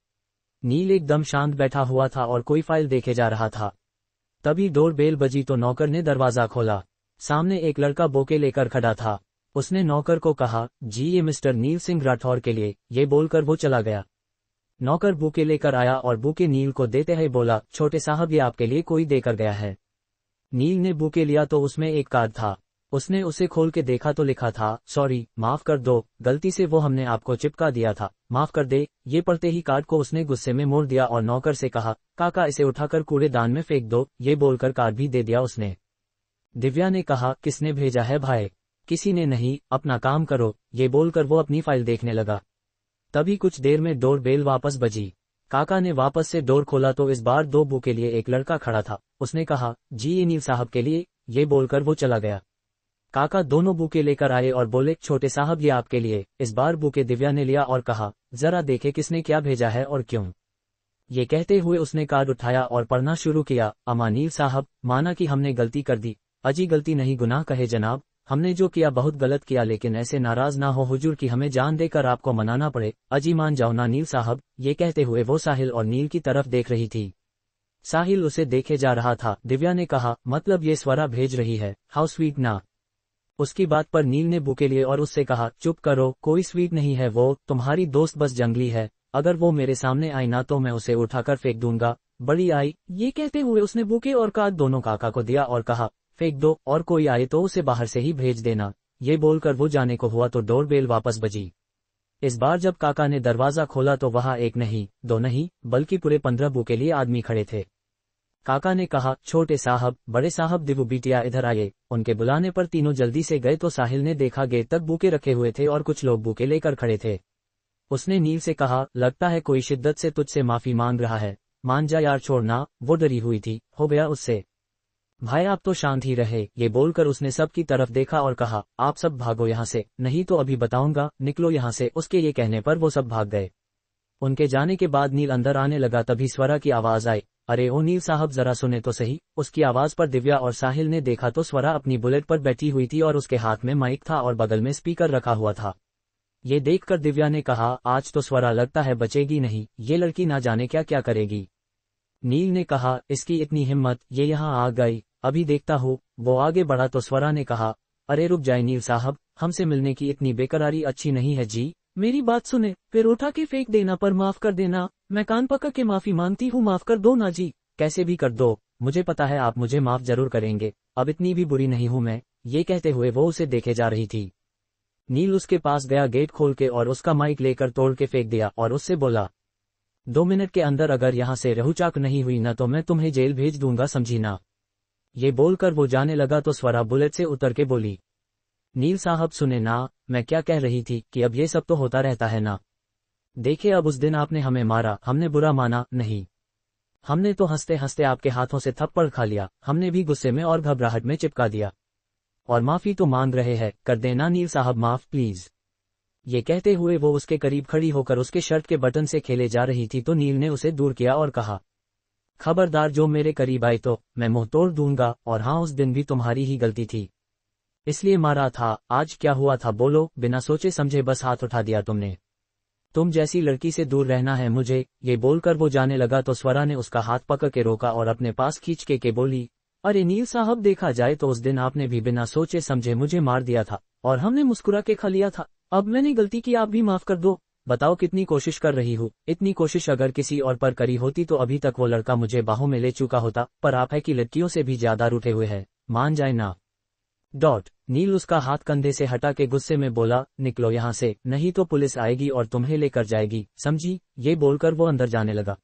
नील एकदम शांत बैठा हुआ था और कोई फाइल देखे जा रहा था। तभी डोर बेल बजी तो नौकर ने दरवाजा खोला। सामने एक लड़का बोके लेकर खड़ा था। उसने नौकर को कहा, जी ये मिस्टर नील सिंह राठौर के लिए। ये बोलकर वो चला गया। नौकर बुके लेकर आया और बुके नील को देते हुए बोला, छोटे साहब ये आपके लिए कोई देकर गया है। नील ने बुके लिया तो उसमें एक कार्ड था। उसने उसे खोल के देखा तो लिखा था, सॉरी, माफ कर दो, गलती से वो हमने आपको चिपका दिया था, माफ कर दे। ये पढ़ते ही कार्ड को उसने गुस्से में मोड़ दिया और नौकर से कहा, काका इसे उठाकर कूड़ेदान में फेंक दो। ये बोलकर कार्ड भी दे दिया उसने। दिव्या ने कहा, किसने भेजा है भाई? किसी ने नहीं, अपना काम करो। ये बोलकर वो अपनी फाइल देखने लगा। तभी कुछ देर में डोर बेल वापस बजी। काका ने वापस से डोर खोला तो इस बार दो बुके के लिए एक लड़का खड़ा था। उसने कहा, जी ये नील साहब के लिए। ये बोलकर वो चला गया। काका दोनों बुके लेकर आए और बोले, छोटे साहब ये आपके लिए। इस बार बुके दिव्या ने लिया और कहा, जरा देखे किसने क्या भेजा है और क्यों। ये कहते हुए उसने कार्ड उठाया और पढ़ना शुरू किया, अमा नील साहब, माना कि हमने गलती कर दी। अजी गलती नहीं गुनाह कहे जनाब, हमने जो किया बहुत गलत किया, लेकिन ऐसे नाराज ना हो हुजूर कि हमें जान देकर आपको मनाना पड़े। अजी मान जाओ ना नील साहब। ये कहते हुए वो साहिल और नील की तरफ देख रही थी। साहिल उसे देखे जा रहा था। दिव्या ने कहा, मतलब ये स्वरा भेज रही है, हाउ स्वीट ना। उसकी बात पर नील ने बुके लिए और उससे कहा, चुप करो, कोई स्वीट नहीं है वो, तुम्हारी दोस्त बस जंगली है। अगर वो मेरे सामने आई ना तो मैं उसे उठाकर फेंक दूंगा। बड़ी आई। ये कहते हुए उसने बुके और कार्ड दोनों काका को दिया और कहा, फेंक दो, और कोई आए तो उसे बाहर से ही भेज देना। ये बोलकर वो जाने को हुआ तो डोर बेल वापस बजी। इस बार जब काका ने दरवाजा खोला तो वहां एक नहीं, दो नहीं, बल्कि पूरे 15 बुके लिए आदमी खड़े थे। काका ने कहा, छोटे साहब, बड़े साहब, दिवू बिटिया इधर आए। उनके बुलाने पर तीनों जल्दी से गए तो साहिल ने देखा गेट तक बुके रखे हुए थे और कुछ लोग बुके लेकर खड़े थे। उसने नील से कहा, लगता है कोई शिद्दत से तुझसे माफी मांग रहा है, मान जा यार, छोड़ना। वो डरी हुई थी, हो गया उससे। भाई आप तो शांत ही रहे। ये बोलकर उसने सबकी तरफ देखा और कहा, आप सब भागो यहाँ से, नहीं तो अभी बताऊंगा, निकलो यहाँ से। उसके ये कहने पर वो सब भाग गए। उनके जाने के बाद नील अंदर आने लगा। तभी स्वरा की आवाज आई, अरे ओ नील साहब जरा सुने तो सही। उसकी आवाज पर दिव्या और साहिल ने देखा तो स्वरा अपनी बुलेट पर बैठी हुई थी और उसके हाथ में माइक था और बगल में स्पीकर रखा हुआ था। ये देखकर दिव्या ने कहा, आज तो स्वरा लगता है बचेगी नहीं, ये लड़की ना जाने क्या क्या करेगी। नील ने कहा, इसकी इतनी हिम्मत, ये यहाँ आ गई, अभी देखता हूँ। वो आगे बढ़ा तो स्वरा ने कहा, अरे रुक जाए नील साहब, हमसे मिलने की इतनी बेकरारी अच्छी नहीं है जी। मेरी बात सुने, फिर उठा के फेंक देना, पर माफ कर देना। मैं कान पकड़ के माफी मांगती हूँ, माफ कर दो ना जी। कैसे भी कर दो, मुझे पता है आप मुझे माफ जरूर करेंगे, अब इतनी भी बुरी नहीं हूँ मैं। ये कहते हुए वो उसे देखे जा रही थी। नील उसके पास गया, गेट खोल के और उसका माइक लेकर तोड़ के फेंक दिया और उससे बोला, 2 मिनट के अंदर अगर यहाँ से रहूचाक नहीं हुई ना तो मैं तुम्हें जेल भेज दूंगा, समझी ना। ये बोलकर वो जाने लगा तो स्वरा बुलेट से उतर के बोली, नील साहब सुने ना, मैं क्या कह रही थी कि अब ये सब तो होता रहता है ना। देखे अब उस दिन आपने हमें मारा, हमने बुरा माना नहीं। हमने तो हंसते हंसते आपके हाथों से थप्पड़ खा लिया, हमने भी गुस्से में और घबराहट में चिपका दिया। और माफी तो मांग रहे हैं, कर देना नील साहब माफ प्लीज। ये कहते हुए वो उसके करीब खड़ी होकर उसके शर्ट के बटन से खेले जा रही थी तो नील ने उसे दूर किया और कहा, खबरदार जो मेरे करीब आए तो मैं मुंह तोड़ दूंगा, और हाँ उस दिन भी तुम्हारी ही गलती थी, इसलिए मारा था। आज क्या हुआ था बोलो। बिना सोचे समझे बस हाथ उठा दिया तुमने। तुम जैसी लड़की से दूर रहना है मुझे। ये बोलकर वो जाने लगा तो स्वरा ने उसका हाथ पकड़ के रोका और अपने पास खींच के बोली, अरे नील साहब, देखा जाए तो उस दिन आपने भी बिना सोचे समझे मुझे मार दिया था और हमने मुस्कुरा के खा लिया था। अब मैंने गलती की, आप भी माफ कर दो। बताओ कितनी कोशिश कर रही हूँ। इतनी कोशिश अगर किसी और पर करी होती तो अभी तक वो लड़का मुझे बाहों में ले चुका होता, पर आप है कि लड़कियों से भी ज्यादा रूठे हुए हैं, मान जाए ना। नील उसका हाथ कंधे से हटा के गुस्से में बोला, निकलो यहाँ से, नहीं तो पुलिस आएगी और तुम्हें लेकर जाएगी, समझी। ये बोलकर वो अंदर जाने लगा।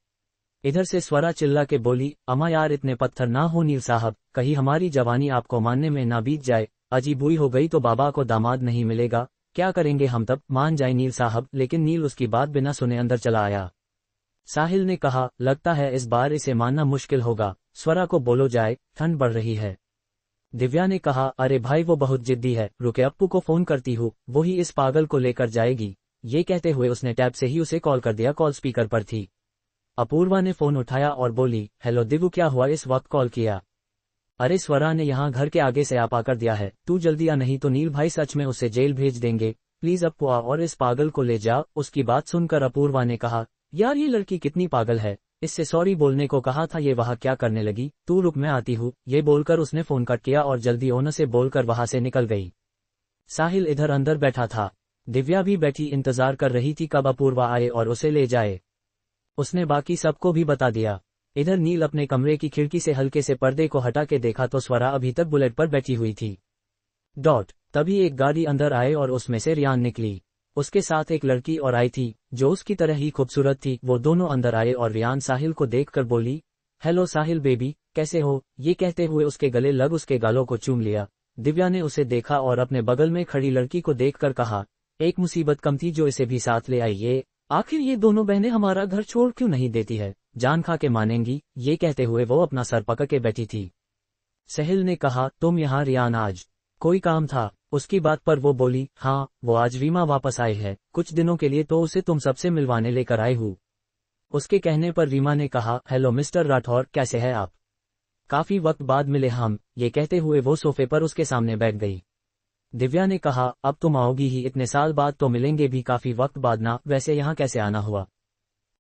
इधर से स्वरा चिल्ला के बोली, अम्मा यार इतने पत्थर ना हो नील साहब, कहीं हमारी जवानी आपको मानने में ना बीत जाए। अजीब हुई हो गई तो बाबा को दामाद नहीं मिलेगा, क्या करेंगे हम तब। मान जाए नील साहब। लेकिन नील उसकी बात बिना सुने अंदर चला आया। साहिल ने कहा, लगता है इस बार इसे मानना मुश्किल होगा, स्वरा को बोलो जाए, ठंड बढ़ रही है। दिव्या ने कहा, अरे भाई वो बहुत जिद्दी है, रुके अप्पू को फोन करती हूँ, वो ही इस पागल को लेकर जाएगी। ये कहते हुए उसने टैब से ही उसे कॉल कर दिया। कॉल स्पीकर पर थी। अपूर्वा ने फोन उठाया और बोली, हेलो दिव्या, क्या हुआ, इस वक्त कॉल किया। अरे स्वरा ने यहाँ घर के आगे से आप आकर दिया है, तू जल्दी आ नहीं तो नील भाई सच में उसे जेल भेज देंगे। प्लीज अप्पू आ और इस पागल को ले जा। उसकी बात सुनकर अपूर्वा ने कहा, यार ये लड़की कितनी पागल है, इससे सॉरी बोलने को कहा था, ये वहाँ क्या करने लगी। तू रुक मैं आती हूँ। ये बोलकर उसने फोन कट किया और जल्दी ओनर से बोलकर वहां से निकल गई। साहिल इधर अंदर बैठा था। दिव्या भी बैठी इंतजार कर रही थी कब अपूर्वा आए और उसे ले जाए। उसने बाकी सबको भी बता दिया। इधर नील अपने कमरे की खिड़की से हल्के से पर्दे को हटा के देखा तो स्वरा अभी तक बुलेट पर बैठी हुई थी। तभी एक गाड़ी अंदर आए और उसमें से रियान निकली। उसके साथ एक लड़की और आई थी जो उसकी तरह ही खूबसूरत थी। वो दोनों अंदर आए और रियान साहिल को देखकर बोली, हेलो साहिल बेबी, कैसे हो। ये कहते हुए उसके गले लग उसके गालों को चूम लिया। दिव्या ने उसे देखा और अपने बगल में खड़ी लड़की को देखकर कहा, एक मुसीबत कम थी जो इसे भी साथ ले आई। ये आखिर ये दोनों बहनें हमारा घर छोड़ क्यों नहीं देती है, जान खा के मानेंगी। ये कहते हुए वो अपना सर पकड़ के बैठी थी। साहिल ने कहा, तुम यहाँ। रियान, आज कोई काम था। उसकी बात पर वो बोली, हाँ वो आज रीमा वापस आई है कुछ दिनों के लिए, तो उसे तुम सबसे मिलवाने लेकर आई हूँ। उसके कहने पर रीमा ने कहा, हेलो मिस्टर राठौर, कैसे हैं आप, काफी वक्त बाद मिले हम। ये कहते हुए वो सोफे पर उसके सामने बैठ गई। दिव्या ने कहा, अब तुम आओगी ही, इतने साल बाद तो मिलेंगे भी काफी वक्त बाद ना, वैसे यहाँ कैसे आना हुआ।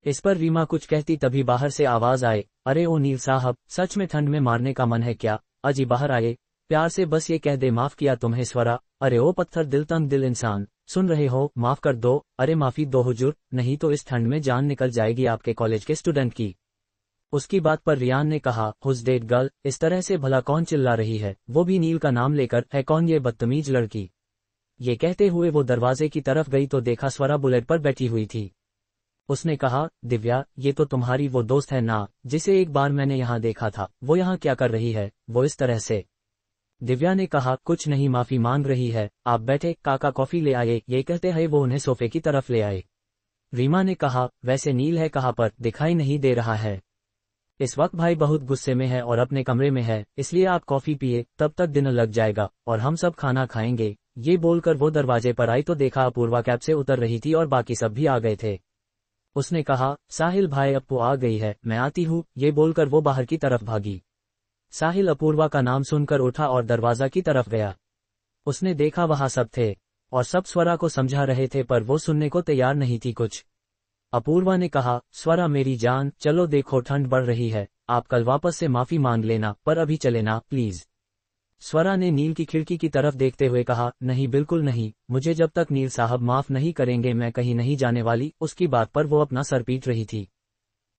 इस पर रीमा कुछ कहती तभी बाहर से आवाज आए, अरे ओ नील साहब, सच में ठंड में मारने का मन है क्या। अजी बाहर आए, प्यार से बस ये कह दे, माफ किया तुम्हें स्वरा। अरे ओ पत्थर दिल तंग दिल इंसान, सुन रहे हो, माफ कर दो। अरे माफी दो हुजूर, नहीं तो इस ठंड में जान निकल जाएगी आपके कॉलेज के स्टूडेंट की। उसकी बात पर रियान ने कहा, हुज डेट गर्ल, इस तरह से भला कौन चिल्ला रही है, वो भी नील का नाम लेकर, है कौन ये बदतमीज लड़की। ये कहते हुए वो दरवाजे की तरफ गई तो देखा स्वरा बुलेट पर बैठी हुई थी। उसने कहा, दिव्या, ये तो तुम्हारी वो दोस्त है ना जिसे एक बार मैंने यहाँ देखा था, वो यहाँ क्या कर रही है वो इस तरह से। दिव्या ने कहा, कुछ नहीं, माफी मांग रही है, आप बैठे, काका कॉफी ले आए। ये कहते हुए वो उन्हें सोफे की तरफ ले आए। रीमा ने कहा, वैसे नील है कहाँ पर, दिखाई नहीं दे रहा है। इस वक्त भाई बहुत गुस्से में है और अपने कमरे में है, इसलिए आप कॉफी पिए, तब तक डिनर लग जाएगा और हम सब खाना खाएंगे। ये बोलकर वो दरवाजे पर आई तो देखा अपूर्वा कैब से उतर रही थी और बाकी सब भी आ गए थे। उसने कहा, साहिल भाई अप्पू आ गई है, मैं आती हूँ। ये बोलकर वो बाहर की तरफ भागी। साहिल अपूर्वा का नाम सुनकर उठा और दरवाजा की तरफ गया। उसने देखा वहां सब थे और सब स्वरा को समझा रहे थे, पर वो सुनने को तैयार नहीं थी कुछ। अपूर्वा ने कहा, स्वरा मेरी जान, चलो देखो ठंड बढ़ रही है, आप कल वापस से माफी मांग लेना, पर अभी चले ना प्लीज। स्वरा ने नील की खिड़की की तरफ देखते हुए कहा, नहीं बिल्कुल नहीं, मुझे जब तक नील साहब माफ नहीं करेंगे मैं कहीं नहीं जाने वाली। उसकी बात पर वो अपना सर पीट रही थी।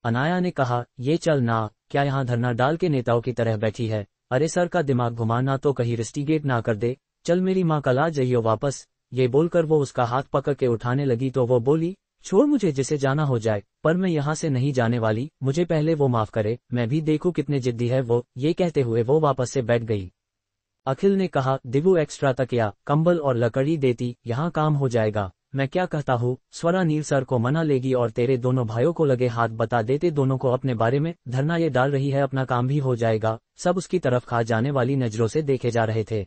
अनाया ने कहा, ये चल ना, क्या यहाँ धरना डाल के नेताओं की तरह बैठी है। अरे सर का दिमाग घुमाना तो कहीं रिस्टिगेट ना कर दे, चल मेरी माँ कल आ जाइयो वापस। ये बोलकर वो उसका हाथ पकड़ के उठाने लगी तो वो बोली, छोड़ मुझे, जिसे जाना हो जाए, पर मैं यहाँ से नहीं जाने वाली, मुझे पहले वो माफ करे, मैं भी देखूं कितने जिद्दी है वो। ये कहते हुए वो वापस से बैठ गई। अखिल ने कहा, दिव्यू एक्स्ट्रा तकिया, कंबल और लकड़ी देती, यहाँ काम हो जाएगा। मैं क्या कहता हूँ, स्वरा नील सर को मना लेगी और तेरे दोनों भाइयों को लगे हाथ बता देते दोनों को अपने बारे में। धरना ये डाल रही है, अपना काम भी हो जाएगा। सब उसकी तरफ खा जाने वाली नजरों से देखे जा रहे थे।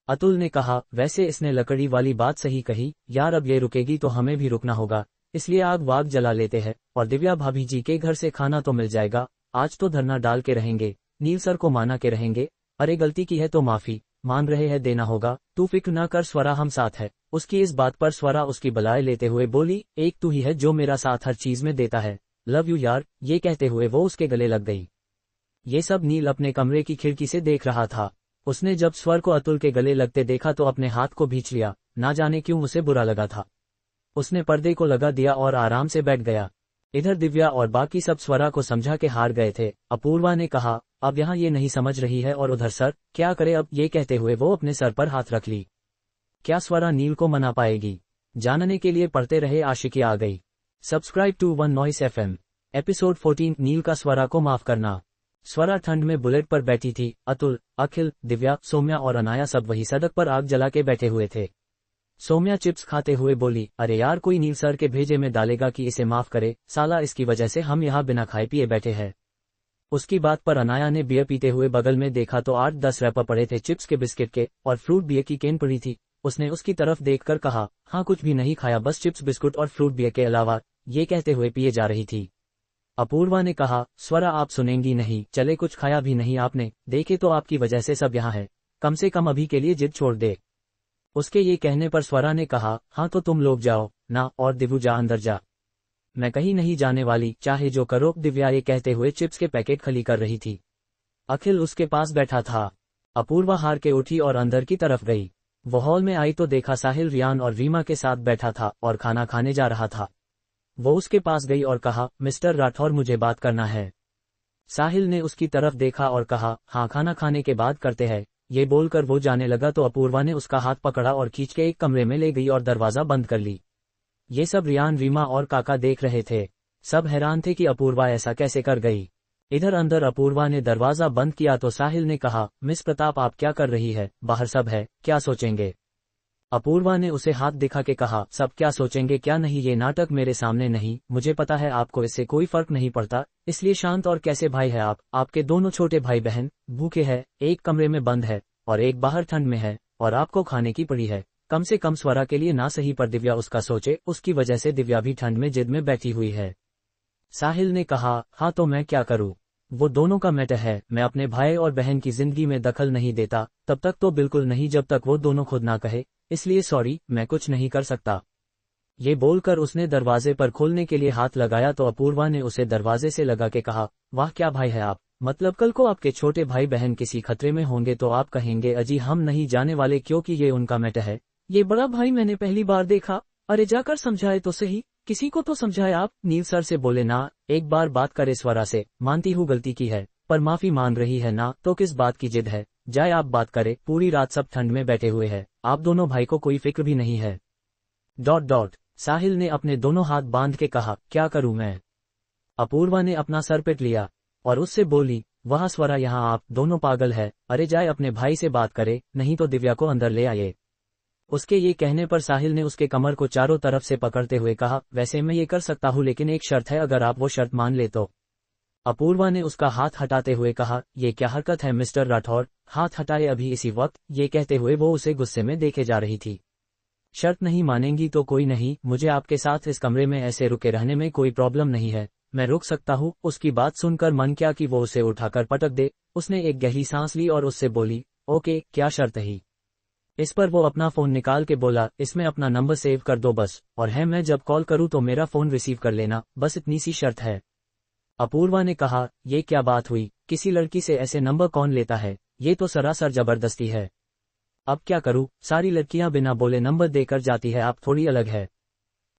अतुल ने कहा, वैसे इसने लकड़ी वाली बात सही कही यार, अब ये रुकेगी तो हमें भी रुकना होगा, इसलिए आग वाग जला लेते हैं और दिव्या भाभी जी के घर से खाना तो मिल जाएगा। आज तो धरना डाल के रहेंगे, नील सर को माना के रहेंगे। अरे गलती की है तो माफी मान रहे हैं, देना होगा, तू फिक्र न कर स्वरा, हम साथ है। उसकी इस बात पर स्वरा उसकी बलाए लेते हुए बोली, एक तू ही है जो मेरा साथ हर चीज में देता है, लव यू यार। ये कहते हुए वो उसके गले लग गई। ये सब नील अपने कमरे की खिड़की से देख रहा था। उसने जब स्वर को अतुल के गले लगते देखा तो अपने हाथ को भींच लिया, ना जाने क्यों उसे बुरा लगा था। उसने पर्दे को लगा दिया और आराम से बैठ गया। इधर दिव्या और बाकी सब स्वरा को समझा के हार गए थे। अपूर्वा ने कहा, अब यहाँ ये नहीं समझ रही है और उधर सर क्या करे अब। ये कहते हुए वो अपने सर पर हाथ रख ली। क्या स्वरा नील को मना पाएगी? जानने के लिए पढ़ते रहे आशिकी आ गई। Subscribe to One Noise FM। Episode 14, Neel का स्वरा को माफ करना। स्वरा ठंड में बुलेट पर बैठी थी। अतुल, अखिल, दिव्या, सौम्या और अनाया सब वही सड़क पर आग जला के बैठे हुए थे। सौम्या चिप्स खाते हुए बोली, अरे यार कोई नील सर के भेजे में डालेगा कि इसे माफ करे, साला इसकी वजह से हम यहाँ बिना खाए पिए बैठे हैं। उसकी बात पर अनाया ने बियर पीते हुए बगल में देखा तो 8-10 रैपर पड़े थे चिप्स के बिस्किट के और फ्रूट बियर की केन पड़ी थी। उसने उसकी तरफ देखकर कहा, हाँ कुछ भी नहीं खाया, बस चिप्स बिस्कुट और फ्रूट बियर के अलावा। ये कहते हुए पिए जा रही थी। अपूर्वा ने कहा, स्वरा आप सुनेंगी नहीं, चले कुछ खाया भी नहीं आपने, देखे तो आपकी वजह से सब यहाँ है, कम से कम अभी के लिए जिद छोड़ दे। उसके ये कहने पर स्वरा ने कहा, हाँ तो तुम लोग जाओ ना, और दिव्या जा अंदर जा, मैं कहीं नहीं जाने वाली, चाहे जो करो। दिव्या ये कहते हुए चिप्स के पैकेट खली कर रही थी। अखिल उसके पास बैठा था। अपूर्वा हार के उठी और अंदर की तरफ गई। वो हॉल में आई तो देखा साहिल रियान और रीमा के साथ बैठा था और खाना खाने जा रहा था। वो उसके पास गई और कहा, मिस्टर राठौर मुझे बात करना है। साहिल ने उसकी तरफ देखा और कहा, हाँ खाना खाने के बाद करते हैं। ये बोलकर वो जाने लगा तो अपूर्वा ने उसका हाथ पकड़ा और खींच के एक कमरे में ले गई और दरवाजा बंद कर ली। ये सब रियान, रीमा और काका देख रहे थे। सब हैरान थे कि अपूर्वा ऐसा कैसे कर गई। इधर अंदर अपूर्वा ने दरवाजा बंद किया तो साहिल ने कहा, मिस प्रताप आप क्या कर रही है, बाहर सब है, क्या सोचेंगे। अपूर्वा ने उसे हाथ दिखा के कहा, सब क्या सोचेंगे क्या नहीं, ये नाटक मेरे सामने नहीं, मुझे पता है आपको इससे कोई फर्क नहीं पड़ता, इसलिए शांत। और कैसे भाई है आप? आपके दोनों छोटे भाई बहन भूखे हैं, एक कमरे में बंद है और एक बाहर ठंड में है, और आपको खाने की पड़ी है। कम से कम स्वरा के लिए ना सही पर दिव्या उसका सोचे, उसकी वजह से दिव्या भी ठंड में जिद में बैठी हुई है। साहिल ने कहा, हाँ तो मैं क्या करूँ, वो दोनों का मैटर है, मैं अपने भाई और बहन की जिंदगी में दखल नहीं देता, तब तक तो बिल्कुल नहीं जब तक वो दोनों खुद ना कहे, इसलिए सॉरी, मैं कुछ नहीं कर सकता। ये बोलकर उसने दरवाजे पर खोलने के लिए हाथ लगाया तो अपूर्वा ने उसे दरवाजे से लगा के कहा, वाह क्या भाई है आप, मतलब कल को आपके छोटे भाई बहन किसी खतरे में होंगे तो आप कहेंगे अजी हम नहीं जाने वाले, क्योंकि ये उनका मैटर है। ये बड़ा भाई मैंने पहली बार देखा, अरे जाकर समझाए तो सही, किसी को तो समझाए आप। नील सर से बोले ना, एक बार बात करे स्वरा से, मानती हूँ गलती की है पर माफी मान रही है ना, तो किस बात की जिद है, जाए आप बात करे। पूरी रात सब ठंड में बैठे हुए हैं, आप दोनों भाई को कोई फिक्र भी नहीं है। ... साहिल ने अपने दोनों हाथ बांध के कहा, क्या करूं मैं। अपूर्वा ने अपना सर पिट लिया और उससे बोली, वह स्वरा यहाँ आप दोनों पागल है, अरे जाए अपने भाई से बात करे, नहीं तो दिव्या को अंदर ले आए। उसके ये कहने पर साहिल ने उसके कमर को चारों तरफ से पकड़ते हुए कहा, वैसे मैं ये कर सकता हूँ लेकिन एक शर्त है, अगर आप वो शर्त मान ले तो। अपूर्वा ने उसका हाथ हटाते हुए कहा, ये क्या हरकत है मिस्टर राठौर, हाथ हटाए अभी इसी वक्त। ये कहते हुए वो उसे गुस्से में देखे जा रही थी। शर्त नहीं मानेंगी तो कोई नहीं, मुझे आपके साथ इस कमरे में ऐसे रुके रहने में कोई प्रॉब्लम नहीं है, मैं रुक सकता हूँ। उसकी बात सुनकर मन क्या कि वो उसे उठाकर पटक दे। उसने एक गहरी सांस ली और उससे बोली, ओके क्या शर्त है। इस पर वो अपना फोन निकाल के बोला, इसमें अपना नंबर सेव कर दो बस, और है मैं जब कॉल करूँ तो मेरा फोन रिसीव कर लेना, बस इतनी सी शर्त है। अपूर्वा ने कहा, ये क्या बात हुई, किसी लड़की से ऐसे नंबर कौन लेता है, ये तो सरासर जबरदस्ती है। अब क्या करूं, सारी लड़कियां बिना बोले नंबर देकर जाती है, आप थोड़ी अलग है।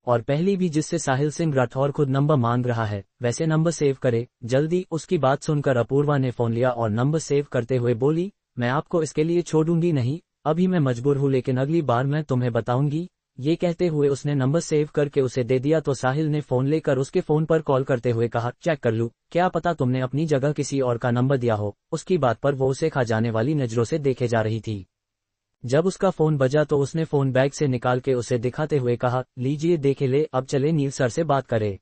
और पहली भी जिससे साहिल सिंह राठौर खुद नंबर मांग रहा है, वैसे नंबर सेव करे जल्दी। उसकी बात सुनकर अपूर्वा ने फोन लिया और नंबर सेव करते हुए बोली, मैं आपको इसके लिए छोड़ूंगी नहीं, अभी मैं मजबूर हूं लेकिन अगली बार मैं तुम्हें बताऊंगी। ये कहते हुए उसने नंबर सेव करके उसे दे दिया तो साहिल ने फोन लेकर उसके फोन पर कॉल करते हुए कहा, चेक कर लूं, क्या पता तुमने अपनी जगह किसी और का नंबर दिया हो। उसकी बात पर वो उसे खा जाने वाली नजरों से देखे जा रही थी। जब उसका फोन बजा तो उसने फोन बैग से निकाल के उसे दिखाते हुए कहा, लीजिए देखे ले, अब चले नील सर से बात करे।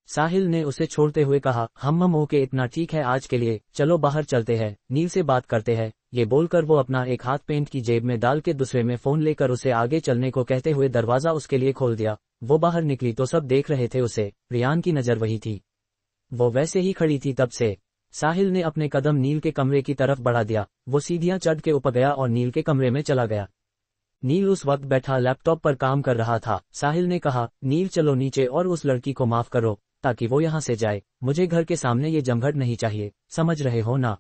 साहिल ने उसे छोड़ते हुए कहा, हम ओके इतना ठीक है आज के लिए, चलो बाहर चलते हैं, नील से बात करते हैं। ये बोलकर वो अपना एक हाथ पेंट की जेब में डाल के दूसरे में फोन लेकर उसे आगे चलने को कहते हुए दरवाजा उसके लिए खोल दिया। वो बाहर निकली तो सब देख रहे थे उसे, रियान की नजर वही थी। वो वैसे ही खड़ी थी तब से। साहिल ने अपने कदम नील के कमरे की तरफ बढ़ा दिया। वो सीढ़ियां चढ़ के ऊपर गया और नील के कमरे में चला गया। नील उस वक्त बैठा लैपटॉप पर काम कर रहा था। साहिल ने कहा, नील चलो नीचे और उस लड़की को माफ करो ताकि वो यहाँ से जाए। मुझे घर के सामने ये जमघट नहीं चाहिए, समझ रहे हो ना?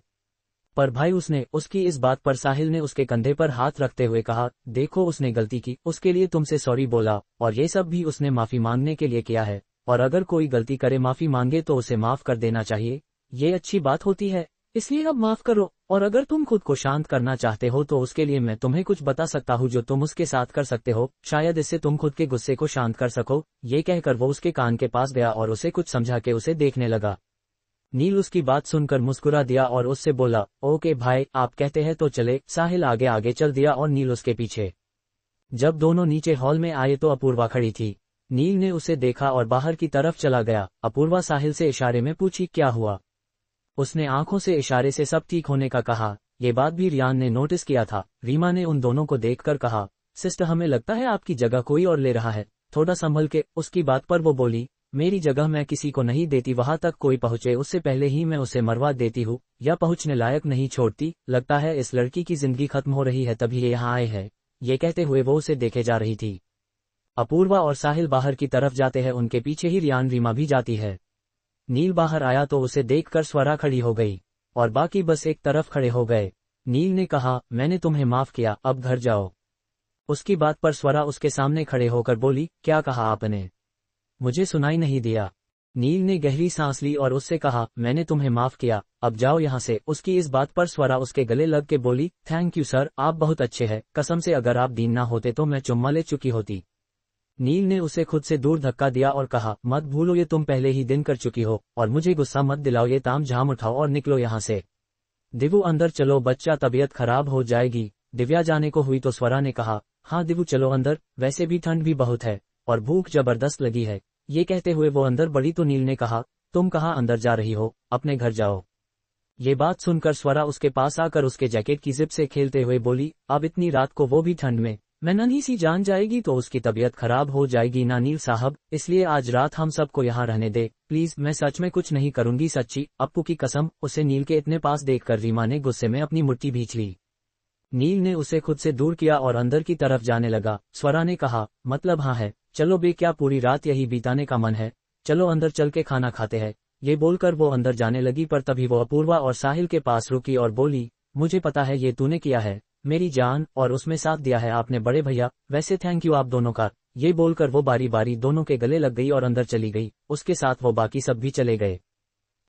पर भाई उसने, उसकी इस बात पर साहिल ने उसके कंधे पर हाथ रखते हुए कहा, देखो उसने गलती की, उसके लिए तुमसे सॉरी बोला, और ये सब भी उसने माफी मांगने के लिए किया है। और अगर कोई गलती करे माफी मांगे तो उसे माफ कर देना चाहिए, ये अच्छी बात होती है। इसलिए अब माफ करो, और अगर तुम खुद को शांत करना चाहते हो तो उसके लिए मैं तुम्हें कुछ बता सकता हूँ जो तुम उसके साथ कर सकते हो, शायद इससे तुम खुद के गुस्से को शांत कर सको। ये कहकर वो उसके कान के पास गया और उसे कुछ समझा के उसे देखने लगा। नील उसकी बात सुनकर मुस्कुरा दिया और उससे बोला, ओके भाई, आप कहते हैं तो चले। साहिल आगे आगे चल दिया और नील उसके पीछे। जब दोनों नीचे हॉल में आए तो अपूर्वा खड़ी थी। नील ने उसे देखा और बाहर की तरफ चला गया। अपूर्वा साहिल से इशारे में पूछी, क्या हुआ? उसने आंखों से इशारे से सब ठीक होने का कहा। ये बात भी रियान ने नोटिस किया था। रीमा ने उन दोनों को देखकर कहा, सिस्टर हमें लगता है आपकी जगह कोई और ले रहा है, थोड़ा संभल के। उसकी बात पर वो बोली, मेरी जगह मैं किसी को नहीं देती, वहां तक कोई पहुंचे उससे पहले ही मैं उसे मरवा देती हूँ या पहुंचने लायक नहीं छोड़ती। लगता है इस लड़की की जिंदगी खत्म हो रही है तभी ये यहाँ आए हैं। ये कहते हुए वो उसे देखे जा रही थी। अपूर्वा और साहिल बाहर की तरफ जाते हैं, उनके पीछे ही रियान रीमा भी जाती है। नील बाहर आया तो उसे देखकर स्वरा खड़ी हो गई और बाकी बस एक तरफ खड़े हो गए। नील ने कहा, मैंने तुम्हें माफ किया, अब घर जाओ। उसकी बात पर स्वरा उसके सामने खड़े होकर बोली, क्या कहा आपने? मुझे सुनाई नहीं दिया। नील ने गहरी सांस ली और उससे कहा, मैंने तुम्हें माफ किया, अब जाओ यहाँ से। उसकी इस बात पर स्वरा उसके गले लग के बोली, थैंक यू सर, आप बहुत अच्छे हैं, कसम से अगर आप दीन ना होते तो मैं चुम्मा ले चुकी होती। नील ने उसे खुद से दूर धक्का दिया और कहा, मत भूलो ये तुम पहले ही दिन कर चुकी हो, और मुझे गुस्सा मत दिलाओ, ये ताम झाम उठाओ और निकलो यहाँ से। दिव्या अंदर चलो, बच्चा तबीयत खराब हो जाएगी। दिव्या जाने को हुई तो स्वरा ने कहा, हाँ दिव्या चलो अंदर, वैसे भी ठंड भी बहुत है और भूख जबरदस्त लगी है। ये कहते हुए वो अंदर बढ़ी तो नील ने कहा, तुम कहाँ अंदर जा रही हो, अपने घर जाओ। ये बात सुनकर स्वरा उसके पास आकर उसके जैकेट की जिप से खेलते हुए बोली, अब इतनी रात को वो भी ठंड में, मैं नन्ही सी जान जाएगी तो उसकी तबीयत खराब हो जाएगी ना नील साहब, इसलिए आज रात हम सबको यहाँ रहने दे प्लीज। मैं सच में कुछ नहीं करूंगी, सच्ची, अप्पू की कसम। उसे नील के इतने पास देखकर रीमा ने गुस्से में अपनी मुट्ठी भींच ली। नील ने उसे खुद से दूर किया और अंदर की तरफ जाने लगा। स्वरा ने कहा, मतलब हाँ है, चलो बे, क्या पूरी रात यही बिताने का मन है? चलो अंदर चल के खाना खाते हैं। ये बोलकर वो अंदर जाने लगी, पर तभी वो अपूर्वा और साहिल के पास रुकी और बोली, मुझे पता है ये तूने किया है मेरी जान, और उसमें साथ दिया है आपने बड़े भैया, वैसे थैंक यू आप दोनों का। ये बोलकर वो बारी बारी दोनों के गले लग गई और अंदर चली गई। उसके साथ वो बाकी सब भी चले गए।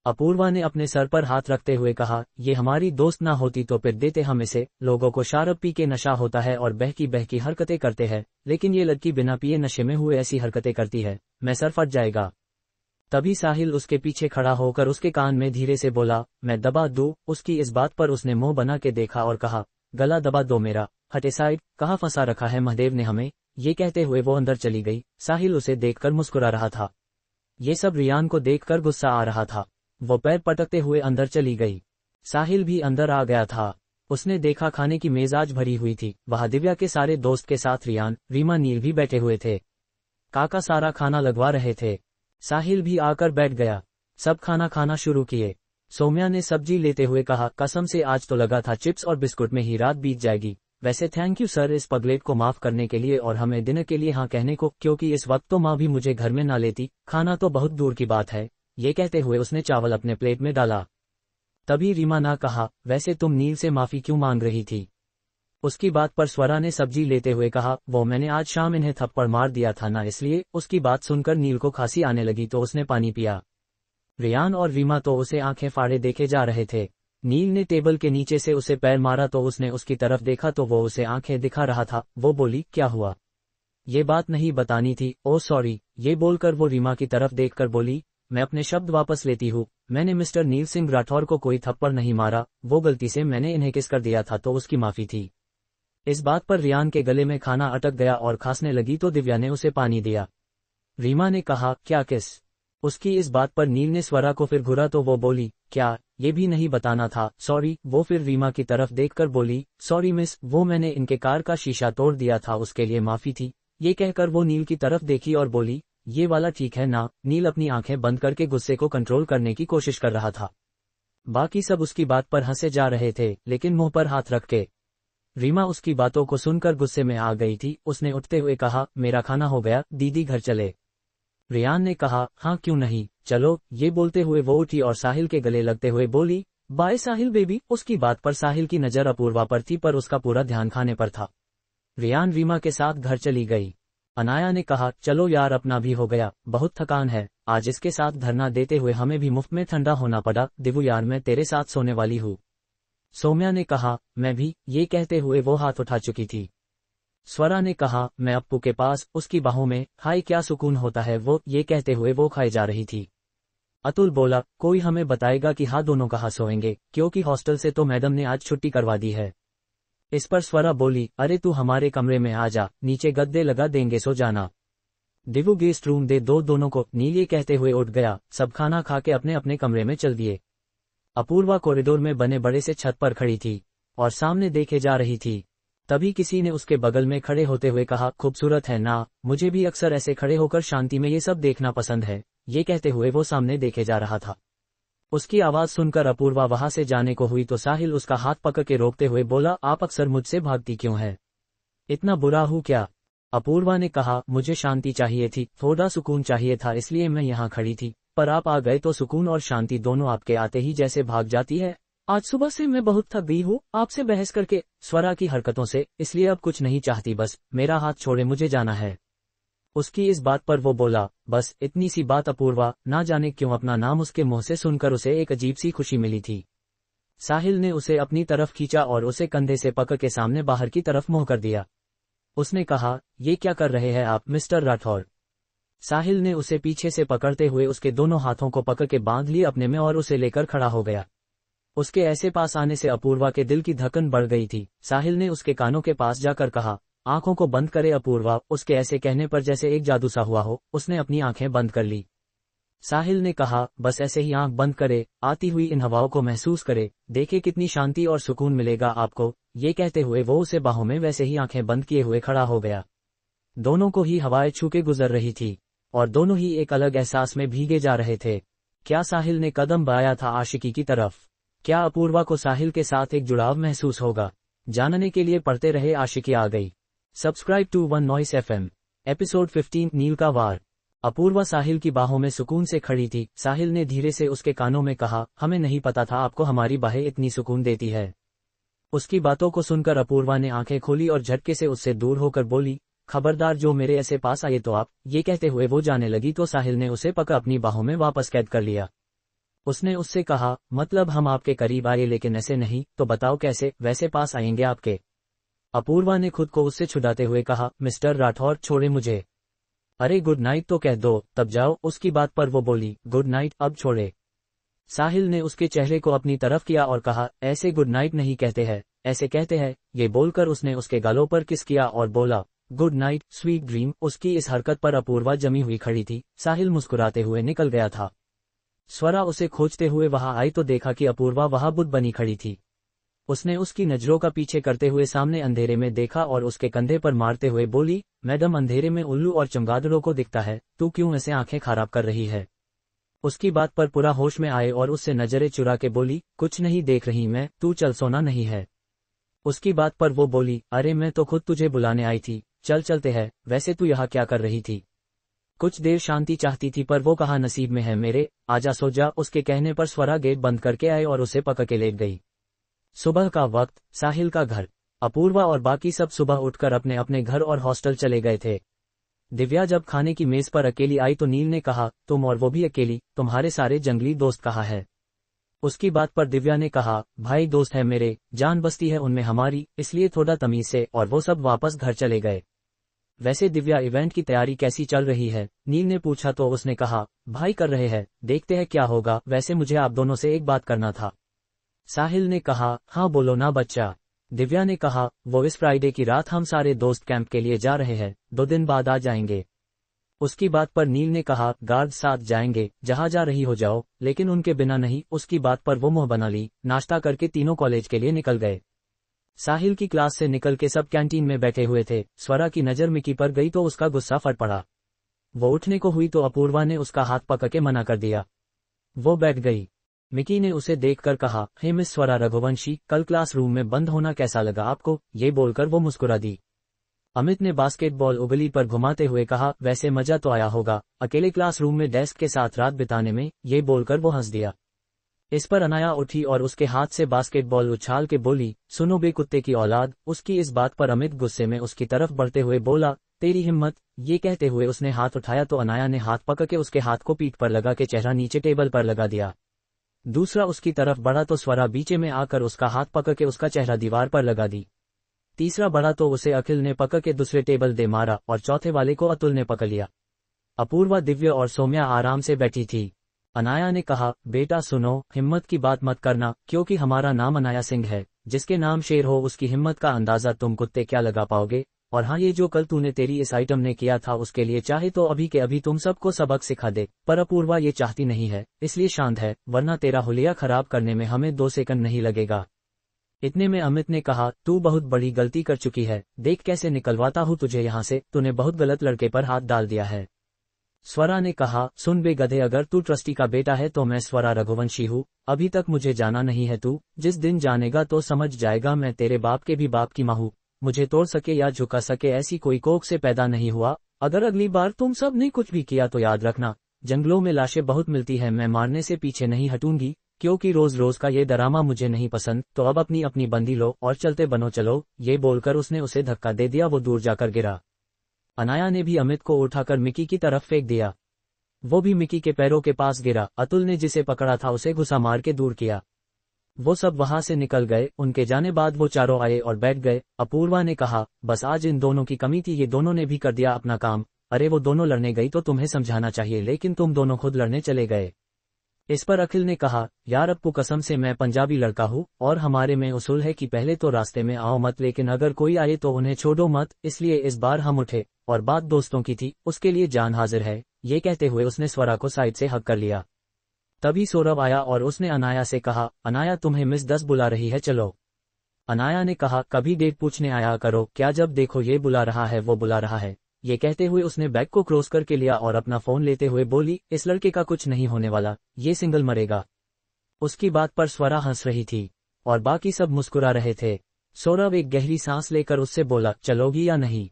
अपूर्वा ने अपने सर पर हाथ रखते हुए कहा, ये हमारी दोस्त ना होती तो फिर देते हम इसे। लोगों को शराब पी के नशा होता है और बहकी हरकतें करते हैं, लेकिन ये लड़की बिना पिए नशे में हुए ऐसी हरकतें करती है, मैं सर फट जाएगा। तभी साहिल उसके पीछे खड़ा होकर उसके कान में धीरे से बोला, मैं दबा दूं? उसकी इस बात पर उसने मुंह बना के देखा और कहा, गला दबा दो मेरा, हटे साइड, कहाँ फंसा रखा है महादेव ने हमें। ये कहते हुए वो अंदर चली गई। साहिल उसे देखकर मुस्कुरा रहा था। ये सब रियान को देखकर गुस्सा आ रहा था। वो पैर पटकते हुए अंदर चली गई। साहिल भी अंदर आ गया था। उसने देखा खाने की मेज आज भरी हुई थी। वहां दिव्या के सारे दोस्त के साथ रियान, रीमा, नील भी बैठे हुए थे। काका सारा खाना लगवा रहे थे। साहिल भी आकर बैठ गया। सब खाना खाना शुरू किए। सौम्या ने सब्जी लेते हुए कहा, कसम से आज तो लगा था चिप्स और बिस्कुट में ही रात बीत जाएगी। वैसे थैंक यू सर इस पगलेट को माफ करने के लिए और हमें डिनर के लिए हाँ कहने को, क्योंकि इस वक्त तो माँ भी मुझे घर में ना लेती, खाना तो बहुत दूर की बात है। ये कहते हुए उसने चावल अपने प्लेट में डाला। तभी रीमा ने कहा, वैसे तुम नील से माफी क्यों मांग रही थी? उसकी बात पर स्वरा ने सब्जी लेते हुए कहा, वो मैंने आज शाम इन्हें थप्पड़ मार दिया था ना, इसलिए। उसकी बात सुनकर नील को खांसी आने लगी तो उसने पानी पिया। रियान और रीमा तो उसे आंखें फाड़े देखे जा रहे थे। नील ने टेबल के नीचे से उसे पैर मारा तो उसने उसकी तरफ देखा तो वो उसे आंखें दिखा रहा था। वो बोली, क्या हुआ? ये बात नहीं बतानी थी। ओ सॉरी। ये बोलकर वो रीमा की तरफ देखकर बोली, मैं अपने शब्द वापस लेती हूँ। मैंने मिस्टर नील सिंह राठौर को कोई थप्पड़ नहीं मारा, वो गलती से मैंने इन्हें किस कर दिया था तो उसकी माफी थी। इस बात पर रियान के गले में खाना अटक गया और खांसने लगी तो दिव्या ने उसे पानी दिया। रीमा ने कहा, क्या किस? उसकी इस बात पर नील ने स्वरा को फिर घूरा तो वो बोली, क्या ये भी नहीं बताना था? सॉरी। वो फिर रीमा की तरफ देखकर बोली, सॉरी मिस, वो मैंने इनके कार का शीशा तोड़ दिया था, उसके लिए माफी थी। ये कहकर वो नील की तरफ देखी और बोली, ये वाला ठीक है ना। नील अपनी आंखें बंद करके गुस्से को कंट्रोल करने की कोशिश कर रहा था। बाकी सब उसकी बात पर हंसे जा रहे थे, लेकिन मुंह पर हाथ रख के। रीमा उसकी बातों को सुनकर गुस्से में आ गई थी। उसने उठते हुए कहा, मेरा खाना हो गया, दीदी घर चले। रियान ने कहा, हाँ क्यों नहीं, चलो। ये बोलते हुए वो उठी और साहिल के गले लगते हुए बोली, बाय साहिल बेबी। उसकी बात पर साहिल की नजर अपूर्वा पर थी, पर उसका पूरा ध्यान खाने पर था। रियान रीमा के साथ घर चली गई। अनाया ने कहा, चलो यार, अपना भी हो गया, बहुत थकान है, आज इसके साथ धरना देते हुए हमें भी मुफ्त में ठंडा होना पड़ा। दिवु यार, मैं तेरे साथ सोने वाली हूँ। सौम्या ने कहा, मैं भी। ये कहते हुए वो हाथ उठा चुकी थी। स्वरा ने कहा, मैं अप्पू के पास, उसकी बाहों में, हाय क्या सुकून होता है वो। ये कहते हुए वो खाए जा रही थी। अतुल बोला, कोई हमें बताएगा कि हाँ दोनों कहाँ सोएंगे, क्योंकि हॉस्टल से तो मैडम ने आज छुट्टी करवा दी है। इस पर स्वरा बोली, अरे तू हमारे कमरे में आ जा, नीचे गद्दे लगा देंगे, सो जाना। दिवु गेस्ट रूम दे दो दोनों को। नील ये कहते हुए उठ गया। सब खाना खा के अपने अपने कमरे में चल दिए। अपूर्वा कॉरिडोर में बने बड़े से छत पर खड़ी थी और सामने देखे जा रही थी। तभी किसी ने उसके बगल में खड़े होते हुए कहा, खूबसूरत है ना, मुझे भी अक्सर ऐसे खड़े होकर शांति में ये सब देखना पसंद है। ये कहते हुए वो सामने देखे जा रहा था। उसकी आवाज सुनकर अपूर्वा वहां से जाने को हुई तो साहिल उसका हाथ पकड़ के रोकते हुए बोला, आप अक्सर मुझसे भागती क्यों है, इतना बुरा हूँ क्या। अपूर्वा ने कहा, मुझे शांति चाहिए थी, थोड़ा सुकून चाहिए था, इसलिए मैं यहाँ खड़ी थी, पर आप आ गए तो सुकून और शांति दोनों आपके आते ही जैसे भाग जाती है। आज सुबह से मैं बहुत थक गई हूँ आपसे बहस करके, स्वरा की हरकतों से, इसलिए अब कुछ नहीं चाहती, बस मेरा हाथ छोड़े, मुझे जाना है। उसकी इस बात पर वो बोला, बस इतनी सी बात। अपूर्वा ना जाने क्यों अपना नाम उसके मुंह से सुनकर उसे एक अजीब सी खुशी मिली थी। साहिल ने उसे अपनी तरफ खींचा और उसे कंधे से पकड़ के सामने बाहर की तरफ मुंह कर दिया। उसने कहा, ये क्या कर रहे हैं आप मिस्टर राठौर। साहिल ने उसे पीछे से पकड़ते हुए उसके दोनों हाथों को पकड़ के बांध लिए अपने में और उसे लेकर खड़ा हो गया। उसके ऐसे पास आने से अपूर्वा के दिल की धड़कन बढ़ गई थी। साहिल ने उसके कानों के पास जाकर कहा, आंखों को बंद करे अपूर्वा। उसके ऐसे कहने पर जैसे एक जादू सा हुआ हो, उसने अपनी आंखें बंद कर ली। साहिल ने कहा, बस ऐसे ही आंख बंद करे, आती हुई इन हवाओं को महसूस करे, देखे कितनी शांति और सुकून मिलेगा आपको। ये कहते हुए वो उसे बाहों में वैसे ही आंखें बंद किए हुए खड़ा हो गया। दोनों को ही हवाएं छू के गुजर रही थी और दोनों ही एक अलग एहसास में भीगे जा रहे थे। क्या साहिल ने कदम बढ़ाया था आशिकी की तरफ? क्या अपूर्वा को साहिल के साथ एक जुड़ाव महसूस होगा? जानने के लिए पढ़ते रहे आशिकी आ गई। Subscribe to One Noise FM। Episode 15 Neel का वार। अपूर्वा साहिल की बाहों में सुकून से खड़ी थी। साहिल ने धीरे से उसके कानों में कहा, हमें नहीं पता था आपको हमारी बाहें इतनी सुकून देती है। उसकी बातों को सुनकर अपूर्वा ने आंखें खोली और झटके से उससे दूर होकर बोली, खबरदार जो मेरे ऐसे पास आए तो आप। ये कहते हुए वो जाने लगी तो साहिल ने उसे पकड़ अपनी बाहों में वापस कैद कर लिया। उसने उससे कहा, मतलब हम आपके करीब आए लेकिन ऐसे नहीं, तो बताओ कैसे? वैसे पास आएंगे आपके? अपूर्वा ने खुद को उससे छुड़ाते हुए कहा, मिस्टर राठौर छोड़े मुझे। अरे गुड नाइट तो कह दो, तब जाओ। उसकी बात पर वो बोली, गुड नाइट, अब छोड़े। साहिल ने उसके चेहरे को अपनी तरफ किया और कहा, ऐसे गुड नाइट नहीं कहते हैं, ऐसे कहते हैं। ये बोलकर उसने उसके गालों पर किस किया और बोला, गुड नाइट स्वीट ड्रीम। उसकी इस हरकत पर अपूर्वा जमी हुई खड़ी थी। साहिल मुस्कुराते हुए निकल गया था। स्वरा उसे खोजते हुए वहां आई तो देखा कि अपूर्वा वहां बुत बनी खड़ी थी। उसने उसकी नजरों का पीछे करते हुए सामने अंधेरे में देखा और उसके कंधे पर मारते हुए बोली, मैडम अंधेरे में उल्लू और चमगादड़ों को दिखता है, तू क्यों ऐसे आंखें खराब कर रही है? उसकी बात पर पूरा होश में आए और उससे नजरें चुरा के बोली, कुछ नहीं देख रही मैं, तू चल, सोना नहीं है। उसकी बात पर वो बोली, अरे मैं तो खुद तुझे बुलाने आई थी, चल चलते हैं। वैसे तू यहाँ क्या कर रही थी? कुछ देर शांति चाहती थी पर वो कहा नसीब में है मेरे, आजा सो जा। उसके कहने पर स्वरा गेट बंद करके आए और उसे पकड़ के लेट गई। सुबह का वक्त, साहिल का घर। अपूर्वा और बाकी सब सुबह उठकर अपने अपने घर और हॉस्टल चले गए थे। दिव्या जब खाने की मेज पर अकेली आई तो नील ने कहा, तुम और वो भी अकेली, तुम्हारे सारे जंगली दोस्त कहाँ है? उसकी बात पर दिव्या ने कहा, भाई दोस्त है मेरे, जान बसती है उनमें हमारी, इसलिए थोड़ा तमीज से। और वो सब वापस घर चले गए। वैसे दिव्या इवेंट की तैयारी कैसी चल रही है? नील ने पूछा तो उसने कहा, भाई कर रहे हैं, देखते हैं क्या होगा। वैसे मुझे आप दोनों से एक बात करना था। साहिल ने कहा, हाँ बोलो ना बच्चा। दिव्या ने कहा, वो इस फ्राइडे की रात हम सारे दोस्त कैंप के लिए जा रहे हैं, 2 दिन बाद आ जाएंगे। उसकी बात पर नील ने कहा, गार्ड साथ जाएंगे, जहां जा रही हो जाओ, लेकिन उनके बिना नहीं। उसकी बात पर वो मुंह बना ली। नाश्ता करके तीनों कॉलेज के लिए निकल गए। साहिल की क्लास से निकल के सब कैंटीन में बैठे हुए थे। स्वरा की नजर मिकी पर गई तो उसका गुस्सा फट पड़ा। वो उठने को हुई तो अपूर्वा ने उसका हाथ पकड़ के मना कर दिया। वो बैठ गई। मिकी ने उसे देखकर कहा, हे मिस स्वरा रघुवंशी, कल क्लासरूम में बंद होना कैसा लगा आपको? ये बोलकर वो मुस्कुरा दी। अमित ने बास्केटबॉल उंगली पर घुमाते हुए कहा, वैसे मजा तो आया होगा अकेले क्लासरूम में डेस्क के साथ रात बिताने में। ये बोलकर वो हंस दिया। इस पर अनाया उठी और उसके हाथ से बास्केटबॉल उछाल के बोली, सुनो बे कुत्ते की औलाद। उसकी इस बात पर अमित गुस्से में उसकी तरफ बढ़ते हुए बोला, तेरी हिम्मत। ये कहते हुए उसने हाथ उठाया तो अनाया ने हाथ पकड़ के उसके हाथ को पीठ पर लगा के चेहरा नीचे टेबल पर लगा दिया। दूसरा उसकी तरफ बढ़ा तो स्वरा बीचे में आकर उसका हाथ पकड़ के उसका चेहरा दीवार पर लगा दी। तीसरा बढ़ा तो उसे अखिल ने पकड़ के दूसरे टेबल दे मारा और चौथे वाले को अतुल ने पकड़ लिया। अपूर्वा, दिव्या और सौम्या आराम से बैठी थी। अनाया ने कहा, बेटा सुनो, हिम्मत की बात मत करना, क्योंकि हमारा नाम अनाया सिंह है। जिसके नाम शेर हो उसकी हिम्मत का अंदाजा तुम कुत्ते क्या लगा पाओगे। और हाँ, ये जो कल तूने तेरी इस आइटम ने किया था उसके लिए चाहे तो अभी के अभी तुम सबको सबक सिखा दे। पर अपूर्वा ये चाहती नहीं है, इसलिए शांत है, वरना तेरा हुलिया खराब करने में हमें 2 सेकंड नहीं लगेगा। इतने में अमित ने कहा, तू बहुत बड़ी गलती कर चुकी है, देख कैसे निकलवाता हूँ तुझे यहाँ से। तूने बहुत गलत लड़के पर हाथ डाल दिया है। स्वरा ने कहा, सुन बे गधे, अगर तू ट्रस्टी का बेटा है तो मैं स्वरा रघुवंशी हूँ। अभी तक मुझे जाना नहीं है तू, जिस दिन जानेगा तो समझ जाएगा मैं तेरे बाप के भी बाप की माँ हूँ। मुझे तोड़ सके या झुका सके ऐसी कोई कोख से पैदा नहीं हुआ। अगर अगली बार तुम सब ने कुछ भी किया तो याद रखना, जंगलों में लाशें बहुत मिलती है, मैं मारने से पीछे नहीं हटूंगी, क्योंकि रोज रोज का ये डरामा मुझे नहीं पसंद। तो अब अपनी अपनी बंदी लो और चलते बनो, चलो। ये बोलकर उसने उसे धक्का दे दिया। वो दूर जाकर गिरा। अनाया ने भी अमित को उठाकर मिकी की तरफ फेंक दिया। वो भी मिकी के पैरों के पास गिरा। अतुल ने जिसे पकड़ा था उसे घुसा मार के दूर किया। वो सब वहां से निकल गए। उनके जाने बाद वो चारों आए और बैठ गए। अपूर्वा ने कहा, बस आज इन दोनों की कमी थी, ये दोनों ने भी कर दिया अपना काम। अरे वो दोनों लड़ने गई तो तुम्हें समझाना चाहिए, लेकिन तुम दोनों खुद लड़ने चले गए। इस पर अखिल ने कहा, यार अप्पू कसम से मैं पंजाबी लड़का हूँ और हमारे में उसूल है कि पहले तो रास्ते में आओ मत, लेकिन अगर कोई आए तो उन्हें छोड़ो मत। इसलिए इस बार हम उठे और बात दोस्तों की थी, उसके लिए जान हाजिर है। ये कहते हुए उसने स्वरा को साइड से हक कर लिया। तभी सौरभ आया और उसने अनाया से कहा, अनाया तुम्हें मिस 10 बुला रही है, चलो। अनाया ने कहा, कभी डेट पूछने आया करो क्या, जब देखो ये बुला रहा है वो बुला रहा है। ये कहते हुए उसने बैग को क्रॉस करके लिया और अपना फोन लेते हुए बोली, इस लड़के का कुछ नहीं होने वाला, ये सिंगल मरेगा। उसकी बात पर स्वरा हंस रही थी और बाकी सब मुस्कुरा रहे थे। सौरभ एक गहरी सांस लेकर उससे बोला, चलोगी या नहीं?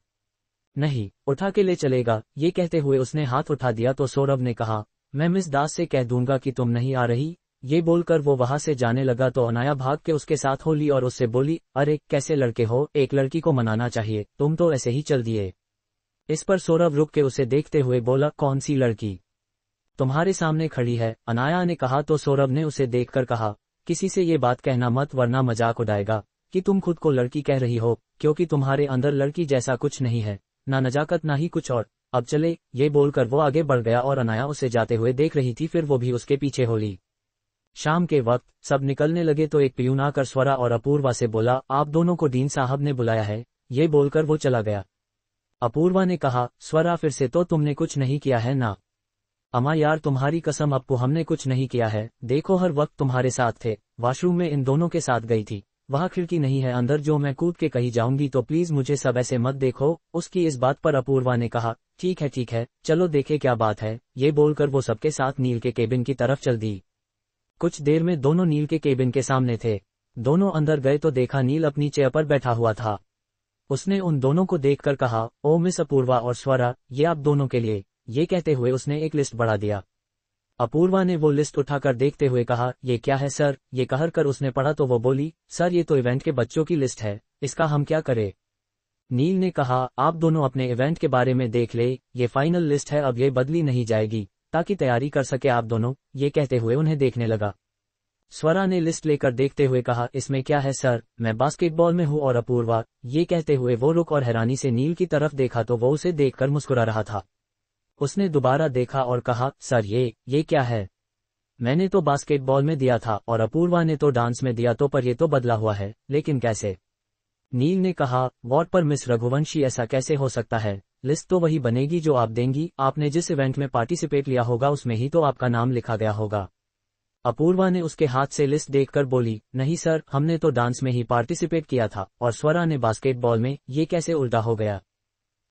नहीं, उठा के ले चलेगा। ये कहते हुए उसने हाथ उठा दिया तो सौरभ ने कहा, मैं मिस दास से कह दूंगा कि तुम नहीं आ रही। ये बोलकर वो वहां से जाने लगा तो अनाया भाग के उसके साथ हो ली और उससे बोली, अरे कैसे लड़के हो, एक लड़की को मनाना चाहिए, तुम तो ऐसे ही चल दिए। इस पर सौरभ रुक के उसे देखते हुए बोला, कौन सी लड़की? तुम्हारे सामने खड़ी है, अनाया ने कहा तो सौरभ ने उसे देखकर कहा, किसी से ये बात कहना मत वरना मजाक उड़ाएगा कि तुम खुद को लड़की कह रही हो, क्योंकि तुम्हारे अंदर लड़की जैसा कुछ नहीं है, ना नजाकत ना ही कुछ और। अब चले। ये बोलकर वो आगे बढ़ गया और अनाया उसे जाते हुए देख रही थी, फिर वो भी उसके पीछे हो ली। शाम के वक्त सब निकलने लगे तो एक पियून आकर स्वरा और अपूर्वा से बोला, आप दोनों को डीन साहब ने बुलाया है। ये बोलकर वो चला गया। अपूर्वा ने कहा, स्वरा फिर से तो तुमने कुछ नहीं किया है ना? अम्मा यार तुम्हारी कसम अप्पू, हमने कुछ नहीं किया है, देखो हर वक्त तुम्हारे साथ थे, वॉशरूम में इन दोनों के साथ गई थी, वहाँ खिड़की नहीं है अंदर जो मैं कूद के कहीं जाऊंगी, तो प्लीज मुझे सब ऐसे मत देखो। उसकी इस बात पर अपूर्वा ने कहा, ठीक है, चलो देखे क्या बात है। ये बोलकर वो सबके साथ नील के केबिन की तरफ चल दी। कुछ देर में दोनों नील के केबिन के सामने थे। दोनों अंदर गए तो देखा नील अपनी चेयर पर बैठा हुआ था। उसने उन दोनों को देखकर कहा, ओ मिस अपूर्वा और स्वरा, ये आप दोनों के लिए। ये कहते हुए उसने एक लिस्ट बढ़ा दिया। अपूर्वा ने वो लिस्ट उठाकर देखते हुए कहा, ये क्या है सर? ये कहकर उसने पढ़ा तो वो बोली, सर ये तो इवेंट के बच्चों की लिस्ट है, इसका हम क्या करें? नील ने कहा, आप दोनों अपने इवेंट के बारे में देख ले, ये फाइनल लिस्ट है, अब ये बदली नहीं जाएगी, ताकि तैयारी कर सके आप दोनों। ये कहते हुए उन्हें देखने लगा। स्वरा ने लिस्ट लेकर देखते हुए कहा, इसमें क्या है सर? मैं बास्केटबॉल में हूँ और अपूर्वा। ये कहते हुए वो रुक और हैरानी से नील की तरफ देखा तो वो उसे देखकर मुस्कुरा रहा था। उसने दोबारा देखा और कहा, सर ये क्या है? मैंने तो बास्केटबॉल में दिया था और अपूर्वा ने तो डांस में दिया, तो पर ये तो बदला हुआ है, लेकिन कैसे? नील ने कहा, वॉट पर मिस रघुवंशी, ऐसा कैसे हो सकता है? लिस्ट तो वही बनेगी जो आप देंगी, आपने जिस इवेंट में पार्टिसिपेट लिया होगा उसमें ही तो आपका नाम लिखा गया होगा। अपूर्वा ने उसके हाथ से लिस्ट देखकर बोली, नहीं सर, हमने तो डांस में ही पार्टिसिपेट किया था और स्वरा ने बास्केटबॉल में, ये कैसे उल्टा हो गया?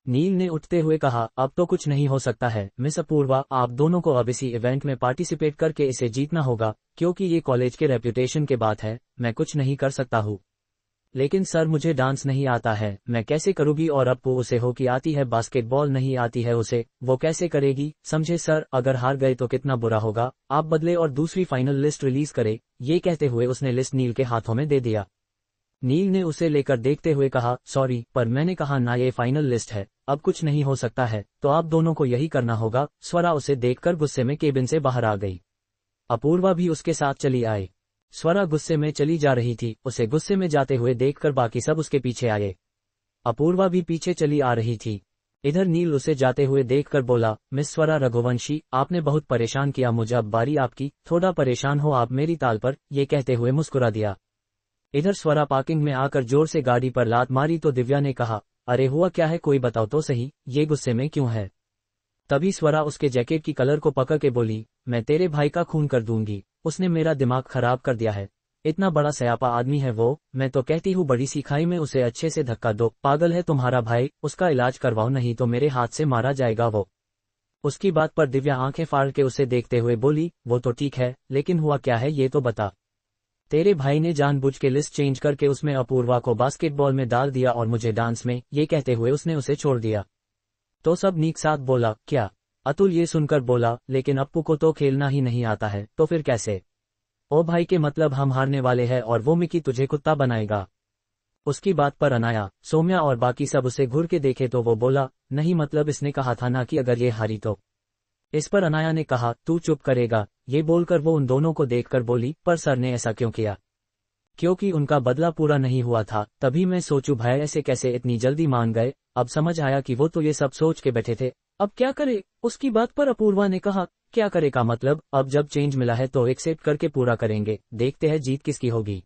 नील ने उठते हुए कहा, अब तो कुछ नहीं हो सकता है मिस अपूर्वा, आप दोनों को अब इसी इवेंट में पार्टिसिपेट करके इसे जीतना होगा, क्योंकि ये कॉलेज के रेप्यूटेशन के बात है। मैं कुछ नहीं कर सकता हूँ। लेकिन सर मुझे डांस नहीं आता है, मैं कैसे करूँगी? और अब उसे हॉकी आती है, बास्केटबॉल नहीं आती है उसे, वो कैसे करेगी? समझे सर, अगर हार गए तो कितना बुरा होगा। आप बदले और दूसरी फाइनल लिस्ट रिलीज करे। ये कहते हुए उसने लिस्ट नील के हाथों में दे दिया। नील ने उसे लेकर देखते हुए कहा, सॉरी, पर मैंने कहा ना, ये फाइनल लिस्ट है, अब कुछ नहीं हो सकता है, तो आप दोनों को यही करना होगा। स्वरा उसे देखकर गुस्से में केबिन से बाहर आ गई। अपूर्वा भी उसके साथ चली आई। स्वरा गुस्से में चली जा रही थी, उसे गुस्से में जाते हुए देखकर बाकी सब उसके पीछे आए। अपूर्वा भी पीछे चली आ रही थी। इधर नील उसे जाते हुए देखकर बोला, मिस स्वरा रघुवंशी, आपने बहुत परेशान किया मुझे, अब बारी आपकी, थोड़ा परेशान हो आप मेरी ताल पर। ये कहते हुए मुस्कुरा दिया। इधर स्वरा पार्किंग में आकर जोर से गाड़ी पर लात मारी तो दिव्या ने कहा, अरे हुआ क्या है, कोई बताओ तो सही, ये गुस्से में क्यों है? तभी स्वरा उसके जैकेट की कलर को पकड़ के बोली, मैं तेरे भाई का खून कर दूंगी, उसने मेरा दिमाग खराब कर दिया है, इतना बड़ा सयापा आदमी है वो, मैं तो कहती हूँ बड़ी सी खाई में उसे अच्छे से धक्का दो। पागल है तुम्हारा भाई, उसका इलाज करवाओ, नहीं तो मेरे हाथ से मारा जाएगा वो। उसकी बात पर दिव्या आंखें फाड़ के उसे देखते हुए बोली, वो तो ठीक है, लेकिन हुआ क्या है ये तो बता। तेरे भाई ने जानबूझ के लिस्ट चेंज करके उसमें अपूर्वा को बास्केटबॉल में डाल दिया और मुझे डांस में, ये कहते हुए उसने उसे छोड़ दिया। तो सब नीक साथ बोला, क्या? अतुल ये सुनकर बोला, लेकिन अप्पू को तो खेलना ही नहीं आता है, तो फिर कैसे? ओ भाई के मतलब हम हारने वाले हैं और वो मिकी तुझे कुत्ता बनाएगा। उसकी बात पर अनाया, सौम्या और बाकी सब उसे घूर के देखे तो वो बोला, नहीं मतलब इसने कहा था ना कि अगर ये हारी तो। इस पर अनाया ने कहा, तू चुप करेगा? ये बोलकर वो उन दोनों को देखकर बोली, पर सर ने ऐसा क्यों किया? क्योंकि उनका बदला पूरा नहीं हुआ था, तभी मैं सोचू भाई ऐसे कैसे इतनी जल्दी मान गए। अब समझ आया कि वो तो ये सब सोच के बैठे थे, अब क्या करे? उसकी बात पर अपूर्वा ने कहा, क्या करे का मतलब, अब जब चेंज मिला है तो एक्सेप्ट करके पूरा करेंगे, देखते हैं जीत किसकी होगी।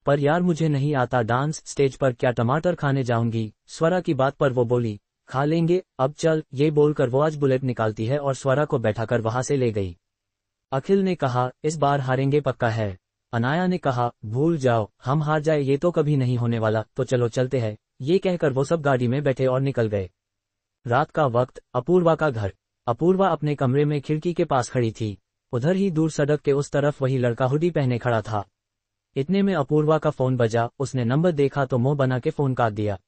पर यार मुझे नहीं आता डांस, स्टेज पर क्या टमाटर खाने जाऊंगी? स्वरा की बात पर वो बोली, खा लेंगे, अब चल। ये बोलकर वो आज बुलेट निकालती है और स्वरा को बैठाकर वहां से ले गई। अखिल ने कहा, इस बार हारेंगे पक्का है। अनाया ने कहा, भूल जाओ, हम हार जाए ये तो कभी नहीं होने वाला, तो चलो चलते हैं। ये कहकर वो सब गाड़ी में बैठे और निकल गए। रात का वक्त, अपूर्वा का घर। अपूर्वा अपने कमरे में खिड़की के पास खड़ी थी। उधर ही दूर सड़क के उस तरफ वही लड़का हुडी पहने खड़ा था। इतने में अपूर्वा का फोन बजा, उसने नंबर देखा तो मुंह बना के फोन काट दिया।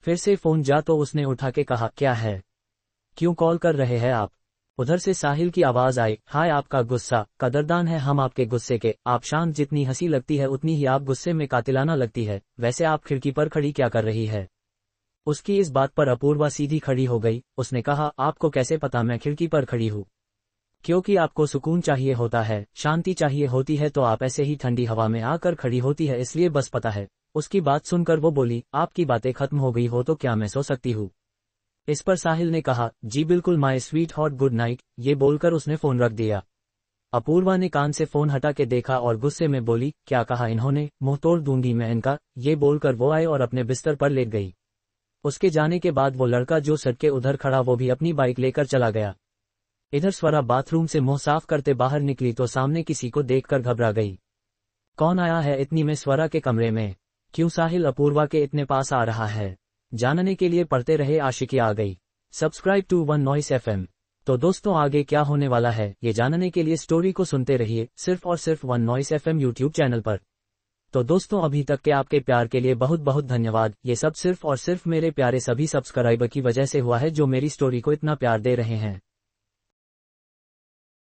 फिर से फोन जा तो उसने उठा के कहा, क्या है, क्यों कॉल कर रहे हैं आप? उधर से साहिल की आवाज आई, हाय आपका गुस्सा, कदरदान है हम आपके गुस्से के, आप शांत जितनी हंसी लगती है उतनी ही आप गुस्से में कातिलाना लगती है, वैसे आप खिड़की पर खड़ी क्या कर रही है? उसकी इस बात पर अपूर्वा सीधी खड़ी हो गई। उसने कहा, आपको कैसे पता मैं खिड़की पर खड़ी हूँ? क्योंकि आपको सुकून चाहिए होता है, शांति चाहिए होती है, तो आप ऐसे ही ठंडी हवा में आकर खड़ी होती है, इसलिए बस पता है। उसकी बात सुनकर वो बोली, आपकी बातें खत्म हो गई हो तो क्या मैं सो सकती हूँ? इस पर साहिल ने कहा, जी बिल्कुल my sweet hot, good night. ये बोलकर उसने फोन रख दिया। अपूर्वा ने कान से फोन हटा के देखा और गुस्से में बोली, क्या कहा इन्होंने, मुंह तोड़ दूंगी मैं इनका। ये बोलकर वो आए और अपने बिस्तर पर लेट गई। उसके जाने के बाद वो लड़का जो सड़क के उधर खड़ा वो भी अपनी बाइक लेकर चला गया। इधर स्वरा बाथरूम से मुंह साफ करते बाहर निकली तो सामने किसी को देखकर घबरा गई। कौन आया है इतनी में स्वरा के कमरे में? क्यों साहिल अपूर्वा के इतने पास आ रहा है? जानने के लिए पढ़ते रहे आशिकी आ गई। Subscribe to One Noise FM। तो दोस्तों आगे क्या होने वाला है ये जानने के लिए स्टोरी को सुनते रहिए सिर्फ और सिर्फ one Noise FM YouTube channel पर। तो दोस्तों अभी तक के आपके प्यार के लिए बहुत बहुत धन्यवाद। ये सब सिर्फ और सिर्फ मेरे प्यारे सभी सब्सक्राइबर की वजह से हुआ है जो मेरी स्टोरी को इतना प्यार दे रहे हैं।